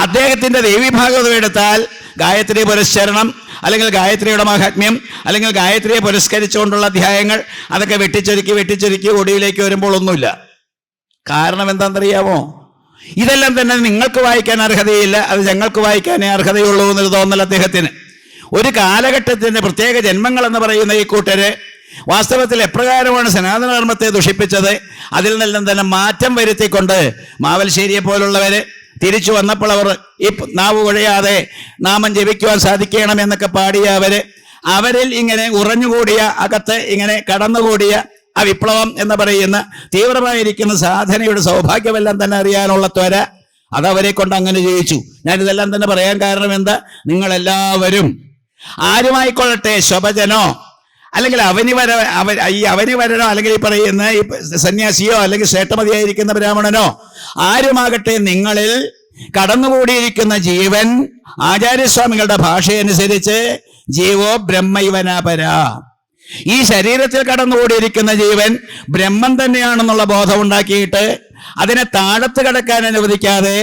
അദ്ദേഹത്തിന്റെ ദേവീ ഭാഗവതം എടുത്താൽ ഗായത്രി പുരസ്ചരണം, അല്ലെങ്കിൽ ഗായത്രിയുടെ മഹാത്മ്യം, അല്ലെങ്കിൽ ഗായത്രിയെ പുരസ്കരിച്ചുകൊണ്ടുള്ള അധ്യായങ്ങൾ അതൊക്കെ വെട്ടിച്ചൊരുക്കി ഒടിയിലേക്ക് വരുമ്പോൾ ഒന്നുമില്ല. കാരണം എന്താണെന്നറിയാമോ? ഇതെല്ലാം തന്നെ നിങ്ങൾക്ക് വായിക്കാൻ അർഹതയില്ല, അത് ഞങ്ങൾക്ക് വായിക്കാനേ അർഹതയുള്ളൂ എന്നൊരു തോന്നൽ അദ്ദേഹത്തിന്. ഒരു കാലഘട്ടത്തിന്റെ പ്രത്യേക ജന്മങ്ങൾ എന്ന് പറയുന്ന ഈ കൂട്ടര് വാസ്തവത്തിൽ എപ്രകാരമാണ് സനാതനധർമ്മത്തെ ദുഷിപ്പിച്ചത്, അതിൽ നിന്നെല്ലാം തന്നെ മാറ്റം വരുത്തിക്കൊണ്ട് മാവൽശ്ശേരിയെ പോലുള്ളവര് തിരിച്ചു വന്നപ്പോൾ അവർ ഈ നാവ് കുഴയാതെ നാമം ജപിക്കുവാൻ സാധിക്കണം എന്നൊക്കെ പാടിയ അവരിൽ ഇങ്ങനെ ഉറഞ്ഞുകൂടിയ, അകത്ത് ഇങ്ങനെ കടന്നുകൂടിയ ആ വിപ്ലവം എന്ന് പറയുന്ന തീവ്രമായിരിക്കുന്ന സാധനയുടെ സൗഭാഗ്യമെല്ലാം തന്നെ അറിയാനുള്ള ത്വര അതവരെ കൊണ്ട് അങ്ങനെ ജയിച്ചു. ഞാനിതെല്ലാം തന്നെ പറയാൻ കാരണം എന്താ, നിങ്ങളെല്ലാവരും ആരുമായിക്കൊള്ളട്ടെ, ശോഭജനോ അല്ലെങ്കിൽ അവനിവരനോ അല്ലെങ്കിൽ ഈ പറയുന്ന ഈ സന്യാസിയോ അല്ലെങ്കിൽ ശ്രേഷ്ഠമതിയായിരിക്കുന്ന ബ്രാഹ്മണനോ ആരുമാകട്ടെ, നിങ്ങളിൽ കടന്നുകൂടിയിരിക്കുന്ന ജീവൻ ആചാര്യസ്വാമികളുടെ ഭാഷയനുസരിച്ച് ജീവോ ബ്രഹ്മൈവനാപര, ഈ ശരീരത്തിൽ കടന്നുകൂടിയിരിക്കുന്ന ജീവൻ ബ്രഹ്മം തന്നെയാണെന്നുള്ള ബോധം ഉണ്ടാക്കിയിട്ട് അതിനെ താഴത്ത് കിടക്കാൻ അനുവദിക്കാതെ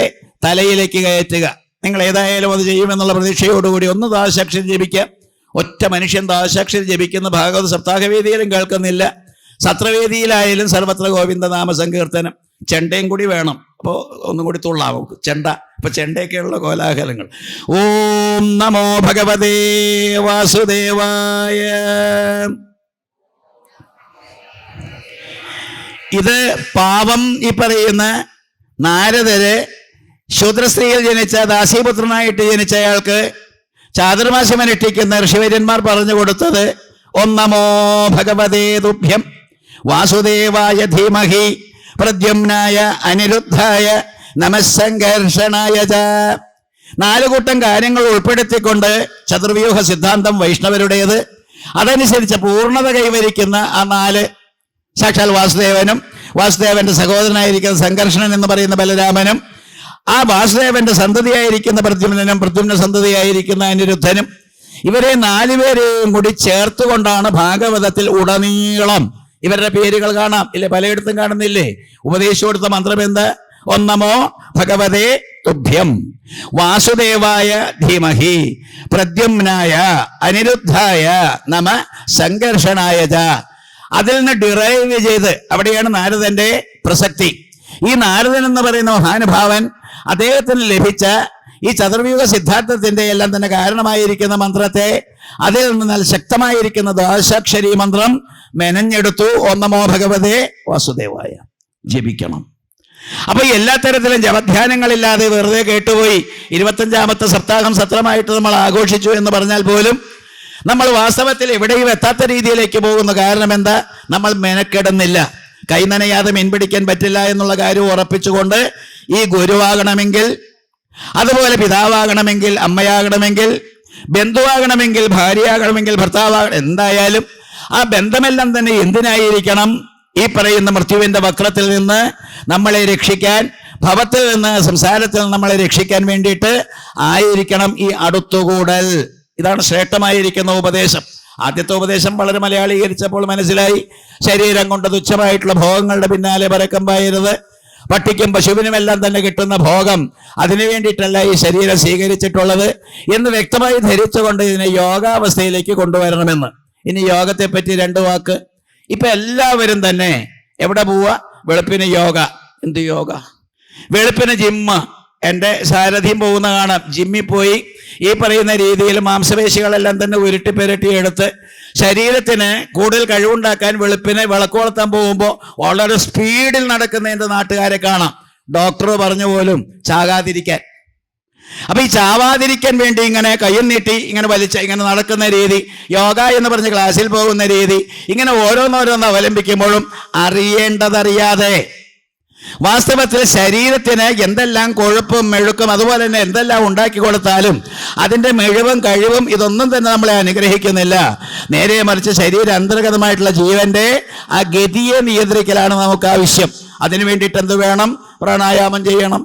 തലയിലേക്ക് കയറ്റുക. നിങ്ങൾ ഏതായാലും അത് ചെയ്യുമെന്നുള്ള പ്രതീക്ഷയോടുകൂടി ഒന്ന് ദാശാക്ഷരം ജപിക്കുക. ഒറ്റ മനുഷ്യൻ ദാശാക്ഷരം ജപിക്കുന്ന ഭാഗവത സപ്താഹവേദിയിലും കേൾക്കുന്നില്ല, സത്രവേദിയിലായാലും സർവത്ര ഗോവിന്ദനാമ സങ്കീർത്തനം. ചെണ്ടയും കൂടി വേണം, അപ്പോൾ ഒന്നും കൂടി തുള്ളാവും ചെണ്ട. ഇപ്പൊ ചെണ്ടയൊക്കെയുള്ള കോലാഹലങ്ങൾ. ഓം നമോ ഭഗവതേ വാസുദേവായ. ഇത് പാവം ഈ പറയുന്ന നാരദര് ശൂദ്രസ്ത്രീയിൽ ജനിച്ച ദാസീപുത്രനായിട്ട് ജനിച്ച അയാൾക്ക് ചാതുർമാസം അനുഷ്ഠിക്കുന്ന ഋഷിവര്യന്മാർ പറഞ്ഞു കൊടുത്തത് ഓം നമോ ഭഗവതേ തുഭ്യം വാസുദേവായ ധീമഹി പ്രദ്യുമ്നായ അനിരുദ്ധായ നമസ്സംഘർഷണായ ച. 4 കൂട്ടം കാര്യങ്ങൾ ഉൾപ്പെടുത്തിക്കൊണ്ട് ചതുർവ്യൂഹ സിദ്ധാന്തം വൈഷ്ണവരുടേത്. അതനുസരിച്ച് പൂർണ്ണത കൈവരിക്കുന്ന ആ 4 സാക്ഷാൽ വാസുദേവനും, വാസുദേവന്റെ സഹോദരനായിരിക്കുന്ന സംഘർഷണൻ എന്ന് പറയുന്ന ബലരാമനും, ആ വാസുദേവന്റെ സന്തതിയായിരിക്കുന്ന പ്രദ്യുമ്നനും, പ്രദ്യുമ്ന സന്തതിയായിരിക്കുന്ന അനിരുദ്ധനും, ഇവരെ 4 പേരെയും കൂടി ചേർത്തുകൊണ്ടാണ് ഭാഗവതത്തിൽ ഉടനീളം ഇവരുടെ പേരുകൾ കാണാം. ഇല്ലേ, പലയിടത്തും കാണുന്നില്ലേ? ഉപദേശിച്ചു കൊടുത്ത മന്ത്രം എന്താ? ഓം നമോ ഭഗവതേ തുഭ്യം വാസുദേവായ ധീമഹി പ്രദ്യുമ്നായ അനിരുദ്ധായ നമ സംഘർഷണായ ച. അതിൽ നിന്ന് ഡിറൈവ് ചെയ്ത് അവിടെയാണ് നാരദന്റെ പ്രസക്തി. ഈ നാരദൻ എന്ന് പറയുന്ന മഹാനുഭാവൻ അദ്ദേഹത്തിന് ലഭിച്ച ഈ ചതുർവ്യൂഹ സിദ്ധാന്തത്തിന്റെ എല്ലാം തന്നെ കാരണമായിരിക്കുന്ന മന്ത്രത്തെ അതിൽ നിന്ന് നല്ല ശക്തമായിരിക്കുന്ന ദാശാക്ഷരി മന്ത്രം മെനഞ്ഞെടുത്തു. ഓം നമോ ഭഗവതേ വാസുദേവായ ജപിക്കണം. അപ്പൊ എല്ലാ തരത്തിലും ജപധ്യാനങ്ങളില്ലാതെ വെറുതെ കേട്ടുപോയി 25ാമത്തെ സപ്താഹം സത്രമായിട്ട് നമ്മൾ ആഘോഷിച്ചു എന്ന് പറഞ്ഞാൽ പോലും നമ്മൾ വാസ്തവത്തിൽ എവിടെയും എത്താത്ത രീതിയിലേക്ക് പോകുന്നു. കാരണം എന്താ? നമ്മൾ മെനക്കെടുന്നില്ല. കൈ നനയാതെ മീൻ പിടിക്കാൻ പറ്റില്ല എന്നുള്ള കാര്യം ഉറപ്പിച്ചുകൊണ്ട് ഈ ഗുരുവാകണമെങ്കിൽ, അതുപോലെ പിതാവാകണമെങ്കിൽ, അമ്മയാകണമെങ്കിൽ, ബന്ധുവാകണമെങ്കിൽ, ഭാര്യയാകണമെങ്കിൽ, ഭർത്താവാകണം, എന്തായാലും ആ ബന്ധമെല്ലാം തന്നെ എന്തിനായിരിക്കണം? ഈ പറയുന്ന മൃത്യുവിന്റെ വക്രത്തിൽ നിന്ന് നമ്മളെ രക്ഷിക്കാൻ, ഭവത്തിൽ നിന്ന്, സംസാരത്തിൽ നിന്ന് നമ്മളെ രക്ഷിക്കാൻ വേണ്ടിയിട്ട് ആയിരിക്കണം ഈ അടുത്തുകൂടൽ. ഇതാണ് ശ്രേഷ്ഠമായിരിക്കുന്ന ഉപദേശം. ആദ്യത്തെ ഉപദേശം വളരെ മലയാളീകരിച്ചപ്പോൾ മനസ്സിലായി, ശരീരം കൊണ്ട് തുച്ഛമായിട്ടുള്ള ഭോഗങ്ങളുടെ പിന്നാലെ പരക്കം പായരുത്. പട്ടിക്കും പശുവിനുമെല്ലാം തന്നെ കിട്ടുന്ന ഭോഗം, അതിനു വേണ്ടിയിട്ടല്ല ഈ ശരീരം സ്വീകരിച്ചിട്ടുള്ളത് എന്ന് വ്യക്തമായി ധരിച്ചുകൊണ്ട് ഇതിനെ യോഗാവസ്ഥയിലേക്ക് കൊണ്ടുവരണമെന്ന്. ഇനി യോഗത്തെപ്പറ്റി 2 വാക്ക്. ഇപ്പൊ എല്ലാവരും തന്നെ എവിടെ പോവുക? വെളുപ്പിന് യോഗ. എന്ത് യോഗ? വെളുപ്പിന് ജിമ്മ്. എൻ്റെ സാരഥിയും പോകുന്ന കാണാം. ജിമ്മിൽ പോയി ഈ പറയുന്ന രീതിയിൽ മാംസപേശികളെല്ലാം തന്നെ ഉരുട്ടി എടുത്ത് ശരീരത്തിന് കൂടുതൽ കഴിവുണ്ടാക്കാൻ വെളുപ്പിനെ വിളക്കുകൊളുത്താൻ പോകുമ്പോൾ വളരെ സ്പീഡിൽ നടക്കുന്നതിൻ്റെ നാട്ടുകാരെ കാണാം. ഡോക്ടർ പറഞ്ഞു പോലും ചാകാതിരിക്കാൻ. അപ്പൊ ഈ ചാവാതിരിക്കാൻ വേണ്ടി ഇങ്ങനെ കയ്യും നീട്ടി ഇങ്ങനെ ഇങ്ങനെ നടക്കുന്ന രീതി, യോഗ എന്ന് പറഞ്ഞ് ക്ലാസ്സിൽ പോകുന്ന രീതി, ഇങ്ങനെ ഓരോന്നോരോന്ന് അവലംബിക്കുമ്പോഴും അറിയേണ്ടതറിയാതെ വാസ്തവത്തിൽ ശരീരത്തിന് എന്തെല്ലാം കൊഴുപ്പും മെഴുക്കും അതുപോലെ തന്നെ എന്തെല്ലാം ഉണ്ടാക്കി കൊടുത്താലും അതിൻ്റെ മെഴുവും കഴിവും ഇതൊന്നും തന്നെ നമ്മളെ അനുഗ്രഹിക്കുന്നില്ല. നേരെ മറിച്ച് ശരീര അന്തർഗതമായിട്ടുള്ള ജീവന്റെ ആ ഗതിയെ നിയന്ത്രിക്കലാണ് നമുക്ക് ആവശ്യം. അതിനു വേണ്ടിയിട്ട് എന്ത് വേണം? പ്രാണായാമം ചെയ്യണം.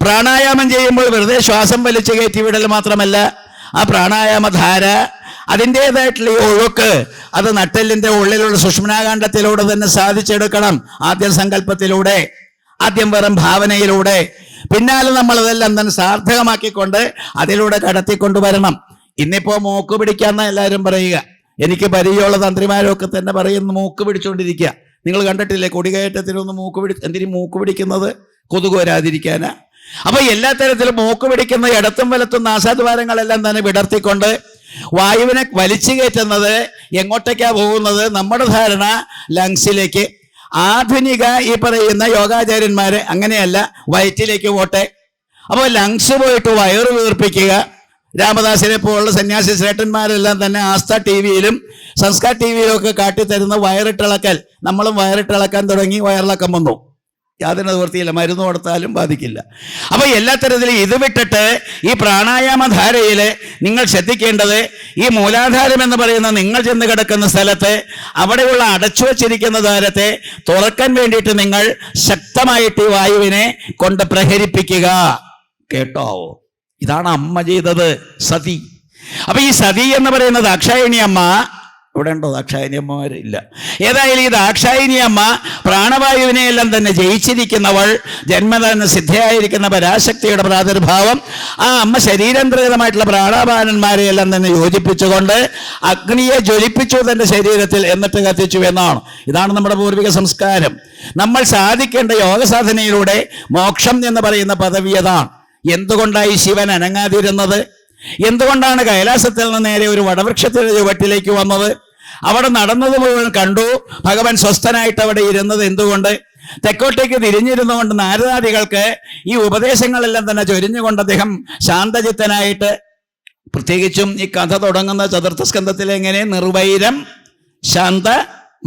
പ്രാണായാമം ചെയ്യുമ്പോൾ വെറുതെ ശ്വാസം വലിച്ചു കയറ്റി വിടൽ മാത്രമല്ല, ആ പ്രാണായാമധാര അതിൻ്റെതായിട്ടുള്ള ഈ ഒഴുക്ക് അത് നട്ടെല്ലിന്റെ ഉള്ളിലുള്ള സുഷുമ്നാകാണ്ഡത്തിലൂടെ തന്നെ സാധിച്ചെടുക്കണം. ആദ്യം സങ്കല്പത്തിലൂടെ, ആദ്യം വെറും ഭാവനയിലൂടെ, പിന്നാലെ നമ്മൾ അതെല്ലാം തന്നെ സാർത്ഥകമാക്കിക്കൊണ്ട് അതിലൂടെ കടത്തിക്കൊണ്ടുവരണം. ഇന്നിപ്പോ മൂക്ക് പിടിക്കാന്ന എല്ലാവരും പറയുക. എനിക്ക് പരിചയമുള്ള തന്ത്രിമാരൊക്കെ തന്നെ പറയുന്നു മൂക്ക് പിടിച്ചുകൊണ്ടിരിക്കുക. നിങ്ങൾ കണ്ടിട്ടില്ലേ കൊടികയറ്റത്തിനൊന്ന് എന്തിനും മൂക്ക് പിടിക്കുന്നത്? കൊതുക് വരാതിരിക്കാനാ. അപ്പൊ എല്ലാ തരത്തിലും മൂക്ക് പിടിക്കുന്ന ഇടത്തും വലത്തും നാസാദ്വാരങ്ങളെല്ലാം തന്നെ വിടർത്തിക്കൊണ്ട് വായുവിനെ വലിച്ചു കയറ്റുന്നത് എങ്ങോട്ടേക്കാ പോകുന്നത്? നമ്മുടെ ധാരണ ലങ്സിലേക്ക്. ആധുനിക ഈ പറയുന്ന യോഗാചാര്യന്മാര് അങ്ങനെയല്ല, വയറ്റിലേക്ക് പോട്ടെ. അപ്പോൾ ലങ്സ് പോയിട്ട് വയറ് വീർപ്പിക്കുക. രാമദാസിനെ പോലുള്ള സന്യാസി ശ്രേഷ്ഠന്മാരെല്ലാം തന്നെ ആസ്ഥ ടിവിയിലും സംസ്കാർ ടിവിയിലും ഒക്കെ കാട്ടിത്തരുന്ന വയറിട്ടിളക്കൽ. നമ്മളും വയറിട്ടിളക്കാൻ തുടങ്ങി, വയറിളക്കം വന്നു. യാതൊരു നിവൃത്തിയില്ല, മരുന്ന് കൊടുത്താലും ബാധിക്കില്ല. അപ്പൊ എല്ലാ തരത്തിലും ഇത് വിട്ടിട്ട് ഈ പ്രാണായാമധാരയില് നിങ്ങൾ ശ്രദ്ധിക്കേണ്ടത്, ഈ മൂലാധാരം എന്ന് പറയുന്ന നിങ്ങൾ ചെന്ന് കിടക്കുന്ന സ്ഥലത്ത് അവിടെയുള്ള അടച്ചു വച്ചിരിക്കുന്ന ദ്വാരത്തെ തുറക്കാൻ വേണ്ടിയിട്ട് നിങ്ങൾ ശക്തമായിട്ട് ഈ വായുവിനെ കൊണ്ട് പ്രഹരിപ്പിക്കുക. കേട്ടോ? ഇതാണ് അമ്മ ചെയ്തത്, സതി. അപ്പൊ ഈ സതി എന്ന് പറയുന്ന ദാക്ഷായണി അമ്മ ഇവിടെ ഉണ്ടോ? ദാക്ഷായണി അമ്മമാര് ഇല്ല. ഏതായാലും ഈ ദാക്ഷായണി അമ്മ പ്രാണവായുവിനെയെല്ലാം തന്നെ ജയിച്ചിരിക്കുന്നവൾ, ജന്മതന്നെ സിദ്ധയായിരിക്കുന്ന പരാശക്തിയുടെ പ്രാദുർഭാവം. ആ അമ്മ ശരീരാന്തർഗതമായിട്ടുള്ള പ്രാണാപാനന്മാരെയെല്ലാം തന്നെ യോജിപ്പിച്ചുകൊണ്ട് അഗ്നിയെ ജ്വലിപ്പിച്ചു തന്റെ ശരീരത്തിൽ, എന്നിട്ട് കത്തിച്ചു എന്നാണ്. ഇതാണ് നമ്മുടെ പൂർവിക സംസ്കാരം. നമ്മൾ സാധിക്കേണ്ട യോഗ സാധനയിലൂടെ മോക്ഷം എന്ന് പറയുന്ന പദവി അതാണ്. എന്തുകൊണ്ടായി ശിവൻ അനങ്ങാതിരുന്നത്? എന്തുകൊണ്ടാണ് കൈലാസത്തിൽ നിന്ന് നേരെ ഒരു വടവൃക്ഷത്തിന്റെ ചുവട്ടിലേക്ക് വന്നത്? അവിടെ നടന്നത് മുഴുവൻ കണ്ടു. ഭഗവാൻ സ്വസ്ഥനായിട്ട് അവിടെ ഇരുന്നത് എന്തുകൊണ്ട്? തെക്കോട്ടേക്ക് തിരിഞ്ഞിരുന്നുകൊണ്ട് നാരദാദികൾക്ക് ഈ ഉപദേശങ്ങളെല്ലാം തന്നെ ചൊരിഞ്ഞുകൊണ്ട് അദ്ദേഹം ശാന്തചിത്തനായിട്ട്, പ്രത്യേകിച്ചും ഈ കഥ തുടങ്ങുന്ന ചതുർത്ഥ സ്കന്ധത്തിൽ എങ്ങനെ? നിർവൈരം ശാന്ത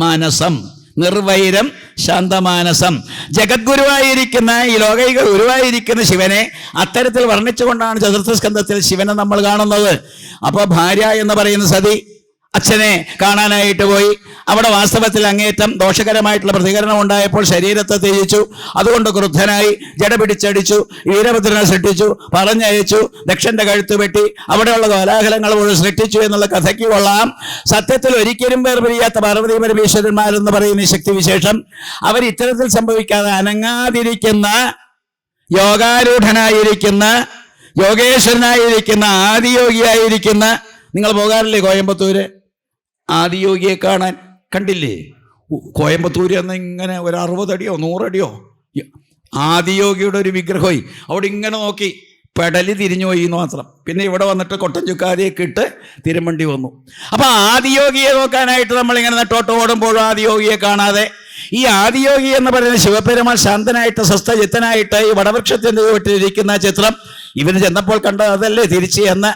മാനസം, നിർവൈരം ശാന്തമാനസം. ജഗദ്ഗുരുവായിരിക്കുന്ന ഈ ലോകൈക ഗുരുവായിരിക്കുന്ന ശിവനെ അത്തരത്തിൽ വർണ്ണിച്ചുകൊണ്ടാണ് ചതുർത്ഥ സ്കന്ധത്തിൽ ശിവനെ നമ്മൾ കാണുന്നത്. അപ്പോൾ ഭാര്യ എന്ന് പറയുന്ന സതി അച്ഛനെ കാണാനായിട്ട് പോയി. അവിടെ വാസ്തവത്തിൽ അങ്ങേറ്റം ദോഷകരമായിട്ടുള്ള പ്രതികരണം ഉണ്ടായപ്പോൾ ശരീരത്തെ ത്യജിച്ചു. അതുകൊണ്ട് ക്രുദ്ധനായി ജട പിടിച്ചടിച്ചു, വീരഭദ്രനെ സൃഷ്ടിച്ചു, പറഞ്ഞയച്ചു, ദക്ഷന്റെ കഴുത്ത് വെട്ടി, അവിടെയുള്ള കോലാഹലങ്ങൾ മുഴുവൻ സൃഷ്ടിച്ചു എന്നുള്ള കഥയ്ക്ക് കൊള്ളാം. സത്യത്തിൽ ഒരിക്കലും വേർപിരിയാത്ത പാർവതി പരമേശ്വരന്മാരെന്ന് പറയുന്ന ഈ ശക്തിവിശേഷം അവർ ഇത്തരത്തിൽ സംഭവിക്കാതെ അനങ്ങാതിരിക്കുന്ന, യോഗാരൂഢനായിരിക്കുന്ന, യോഗേശ്വരനായിരിക്കുന്ന, ആദിയോഗിയായിരിക്കുന്ന, നിങ്ങൾ പോകാറില്ലേ കോയമ്പത്തൂര് ആദിയോഗിയെ കാണാൻ? കണ്ടില്ലേ? കോയമ്പത്തൂര് എന്ന് ഇങ്ങനെ ഒരു 60 അടിയോ 100 അടിയോ ആദിയോഗിയുടെ ഒരു വിഗ്രഹമായി അവിടെ ഇങ്ങനെ നോക്കി പെടലി തിരിഞ്ഞു പോയി എന്ന് മാത്രം. പിന്നെ ഇവിടെ വന്നിട്ട് കൊട്ടൻ ചുക്കാരിയൊക്കെ ഇട്ട് തിരുമണ്ടി വന്നു. അപ്പൊ ആദിയോഗിയെ നോക്കാനായിട്ട് നമ്മളിങ്ങനെ നെട്ടോട്ട് ഓടുമ്പോഴും ആദിയോഗിയെ കാണാതെ, ഈ ആദിയോഗി എന്ന് പറയുന്ന ശിവപെരുമാൾ ശാന്തനായിട്ട് സ്വസ്ഥചിത്തനായിട്ട് ഈ വടവൃക്ഷത്തിന്റെ ചുവട്ടിലിരിക്കുന്ന ചിത്രം ഇവന് ചെന്നപ്പോൾ കണ്ടത് അതല്ലേ തിരിച്ച് എന്ന്?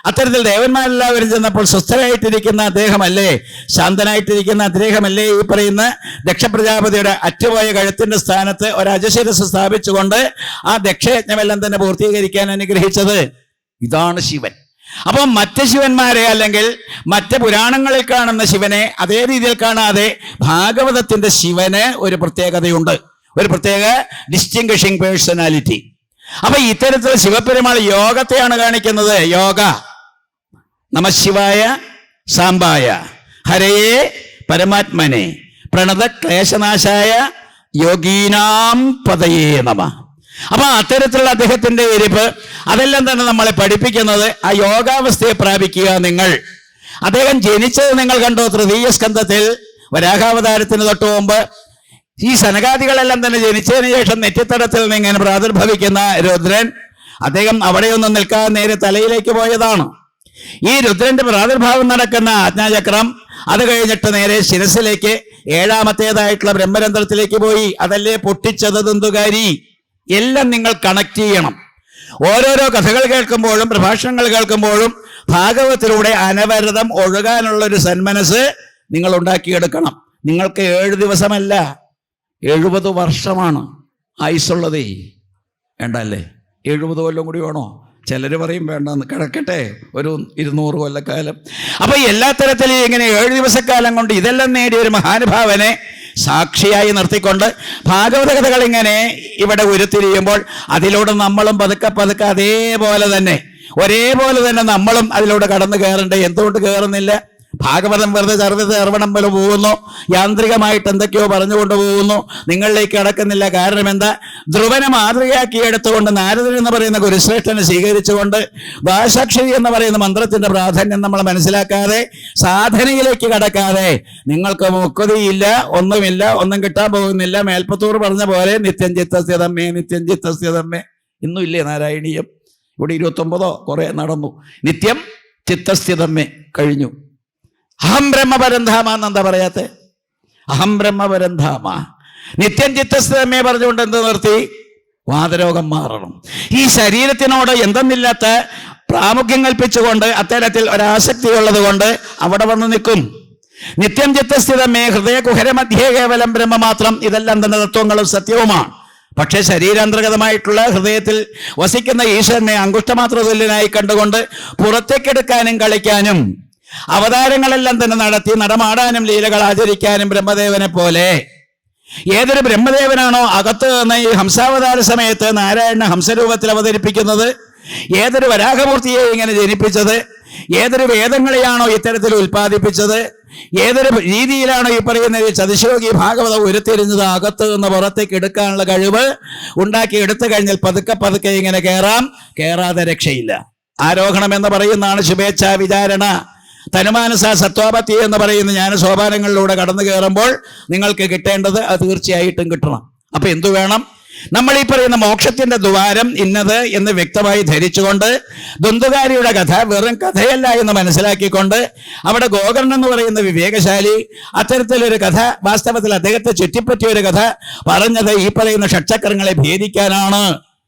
അത്തരത്തിൽ ദേവന്മാരെല്ലാവരും ചെന്നപ്പോൾ സ്വസ്ഥരായിട്ടിരിക്കുന്ന അദ്ദേഹമല്ലേ, ശാന്തനായിട്ടിരിക്കുന്ന അദ്ദേഹമല്ലേ ഈ പറയുന്ന ദക്ഷപ്രജാപതിയുടെ അറ്റുപോയ കഴുത്തിന്റെ സ്ഥാനത്ത് ഒരു അജശിരസ് സ്ഥാപിച്ചുകൊണ്ട് ആ ദക്ഷയജ്ഞമെല്ലാം തന്നെ പൂർത്തീകരിക്കാൻ അനുഗ്രഹിച്ചത്? ഇതാണ് ശിവൻ. അപ്പൊ മറ്റ് ശിവന്മാരെ അല്ലെങ്കിൽ മറ്റ് പുരാണങ്ങളിൽ കാണുന്ന ശിവനെ അതേ രീതിയിൽ കാണാതെ ഭാഗവതത്തിന്റെ ശിവന് ഒരു പ്രത്യേകതയുണ്ട്, ഒരു പ്രത്യേക ഡിസ്റ്റിംഗ്വിഷിംഗ് പേഴ്സണാലിറ്റി. അപ്പൊ ഇത്തരത്തിൽ ശിവപെരുമാൾ യോഗത്തെയാണ് കാണിക്കുന്നത്. യോഗ നമഃശിവായ സാംബായ ഹരയേ പരമാത്മനെ പ്രണത ക്ലേശനാശായ യോഗീനാം പദയേ നമഃ. അപ്പൊ അത്തരത്തിലുള്ള അദ്ദേഹത്തിന്റെ ഇരിപ്പ് അതെല്ലാം തന്നെ നമ്മളെ പഠിപ്പിക്കുന്നത് ആ യോഗാവസ്ഥയെ പ്രാപിക്കുക. നിങ്ങൾ അദ്ദേഹം ജനിച്ചത് നിങ്ങൾ കണ്ടോ? തൃതീയ സ്കന്ധത്തിൽ വരാഹാവതാരത്തിന് തൊട്ട് മുമ്പ് ഈ സനകാദികളെല്ലാം തന്നെ ജനിച്ചതിന് ശേഷം നെറ്റിത്തടത്തിൽ നിന്ന് ഇങ്ങനെ പ്രാദുർഭവിക്കുന്ന രുദ്രൻ, അദ്ദേഹം അവിടെയൊന്നും നിൽക്കാതെ നേരെ തലയിലേക്ക് പോയതാണ്. ഈ രുദ്രന്റെ പ്രാദുർഭാവം നടക്കുന്ന ആജ്ഞാചക്രം അത് കഴിഞ്ഞിട്ട് നേരെ ശിരസിലേക്ക് ഏഴാമത്തേതായിട്ടുള്ള ബ്രഹ്മരന്ധ്രത്തിലേക്ക് പോയി. അതല്ലേ പൊട്ടിച്ചത് ദന്തുകാരി. എല്ലാം നിങ്ങൾ കണക്ട് ചെയ്യണം. ഓരോരോ കഥകൾ കേൾക്കുമ്പോഴും പ്രഭാഷണങ്ങൾ കേൾക്കുമ്പോഴും ഭാഗവത്തിലൂടെ അനവരതം ഒഴുകാനുള്ള ഒരു സന്മനസ് നിങ്ങൾ ഉണ്ടാക്കിയെടുക്കണം. നിങ്ങൾക്ക് 7 ദിവസമല്ല 70 വർഷമാണ് ആയുസുള്ളതേ. വേണ്ടല്ലേ? 70 കൊല്ലം കൂടി വേണോ? ചിലർ പറയും വേണ്ടെന്ന്, കിടക്കട്ടെ ഒരു 200 കൊല്ലക്കാലം. അപ്പൊ എല്ലാ തരത്തിലും ഇങ്ങനെ 7 ദിവസക്കാലം കൊണ്ട് ഇതെല്ലാം നേടിയ ഒരു മഹാനുഭാവനെ സാക്ഷിയായി നിർത്തിക്കൊണ്ട് ഭാഗവത കഥകൾ ഇങ്ങനെ ഇവിടെ ഉരുത്തിരിയുമ്പോൾ അതിലൂടെ നമ്മളും പതുക്കെ പതുക്കെ അതേപോലെ തന്നെ ഒരേപോലെ തന്നെ നമ്മളും അതിലൂടെ കടന്നു കയറണ്ടേ? എന്തുകൊണ്ട് കയറുന്നില്ല? ഭാഗവതം വെറുതെ ചർവണം പോലെ പോകുന്നു, യാന്ത്രികമായിട്ട് എന്തൊക്കെയോ പറഞ്ഞുകൊണ്ട് പോകുന്നു, നിങ്ങളിലേക്ക് കടക്കുന്നില്ല. കാരണം എന്താ? ധ്രുവനെ മാതൃകയാക്കി എടുത്തുകൊണ്ട് നാരദൻ എന്ന് പറയുന്ന ഗുരുശ്രേഷ്ഠനെ സ്വീകരിച്ചുകൊണ്ട് ഭാഷാക്ഷരി എന്ന് പറയുന്ന മന്ത്രത്തിന്റെ പ്രാധാന്യം നമ്മൾ മനസ്സിലാക്കാതെ സാധനയിലേക്ക് കടക്കാതെ നിങ്ങൾക്ക് മുക്തിയില്ല, ഒന്നുമില്ല, ഒന്നും കിട്ടാൻ പോകുന്നില്ല. മേൽപ്പത്തൂർ പറഞ്ഞ പോലെ നിത്യം ചിത്തസ്ഥിതമ്മേ, നിത്യം ചിത്തസ്ഥിതമ്മേ. ഇന്നും ഇല്ലേ നാരായണീയം? ഇവിടെ 29 കുറെ നടന്നു. നിത്യം ചിത്തസ്ഥിതമ്മേ കഴിഞ്ഞു. അഹം ബ്രഹ്മപരന്ധാമ എന്നെന്താ പറയാത്തെ? അഹം ബ്രഹ്മപരന്ധാമ. നിത്യം ചിത്തസ്ഥിതമ്മേ പറഞ്ഞുകൊണ്ട് എന്ത് നിർത്തി? വാതരോഗം മാറണം. ഈ ശരീരത്തിനോട് എന്തെന്നില്ലാത്ത പ്രാമുഖ്യം കൽപ്പിച്ചുകൊണ്ട് അത്തരത്തിൽ ഒരാസക്തി ഉള്ളത് കൊണ്ട് അവിടെ വന്ന് നിൽക്കും. നിത്യം ചിത്തസ്ഥിതമ്മേ ഹൃദയ കുഹരമധ്യേ കേവലം ബ്രഹ്മ മാത്രം. ഇതെല്ലാം തന്നെ തത്വങ്ങളും സത്യവുമാണ്. പക്ഷേ ശരീരാന്തർഗതമായിട്ടുള്ള ഹൃദയത്തിൽ വസിക്കുന്ന ഈശ്വരനെ അങ്കുഷ്ടമാത്ര തുല്യനായി കണ്ടുകൊണ്ട് പുറത്തേക്കെടുക്കാനും കളിക്കാനും അവതാരങ്ങളെല്ലാം തന്നെ നടത്തി നടമാടാനും ലീലകൾ ആചരിക്കാനും ബ്രഹ്മദേവനെ പോലെ ഏതൊരു ബ്രഹ്മദേവനാണോ അകത്ത് നിന്ന് ഈ ഹംസാവതാര സമയത്ത് നാരായണ ഹംസരൂപത്തിൽ അവതരിപ്പിക്കുന്നത്, ഏതൊരു വരാഹമൂർത്തിയെ ഇങ്ങനെ ജനിപ്പിച്ചത്, ഏതൊരു വേദങ്ങളെയാണോ ഇത്തരത്തിൽ ഉൽപ്പാദിപ്പിച്ചത്, ഏതൊരു രീതിയിലാണോ ഈ പറയുന്ന ചതുശ്ലോകി ഭാഗവതം ഉരുത്തിരിഞ്ഞത്, അകത്ത് നിന്ന് പുറത്തേക്ക് എടുക്കാനുള്ള കഴിവ് ഉണ്ടാക്കി എടുത്തു കഴിഞ്ഞാൽ പതുക്കെ പതുക്കെ ഇങ്ങനെ കേറാതെ രക്ഷയില്ല. ആരോഹണം എന്ന് പറയുന്നതാണ് ശുഭേച്ഛാ വിചാരണ. തനുമാനസ സത്വാപത്തി എന്ന് പറയുന്ന ജ്ഞാന സോപാനങ്ങളിലൂടെ കടന്നു കയറുമ്പോൾ നിങ്ങൾക്ക് കിട്ടേണ്ടത് അത് തീർച്ചയായിട്ടും കിട്ടണം. അപ്പൊ എന്തു വേണം? നമ്മൾ ഈ പറയുന്ന മോക്ഷത്തിന്റെ ദ്വാരം ഇന്നത് എന്ന് വ്യക്തമായി ധരിച്ചുകൊണ്ട് ദുന്ദുകാരിയുടെ കഥ വെറും കഥയല്ല എന്ന് മനസ്സിലാക്കിക്കൊണ്ട് അവിടെ ഗോകർണൻ എന്ന് പറയുന്ന വിവേകശാലി അത്തരത്തിലൊരു കഥ, വാസ്തവത്തിൽ അദ്ദേഹത്തെ ചുറ്റിപ്പറ്റിയ ഒരു കഥ പറഞ്ഞത് ഈ പറയുന്ന ഷഡ്ചക്രങ്ങളെ ഭേദിക്കാനാണ്.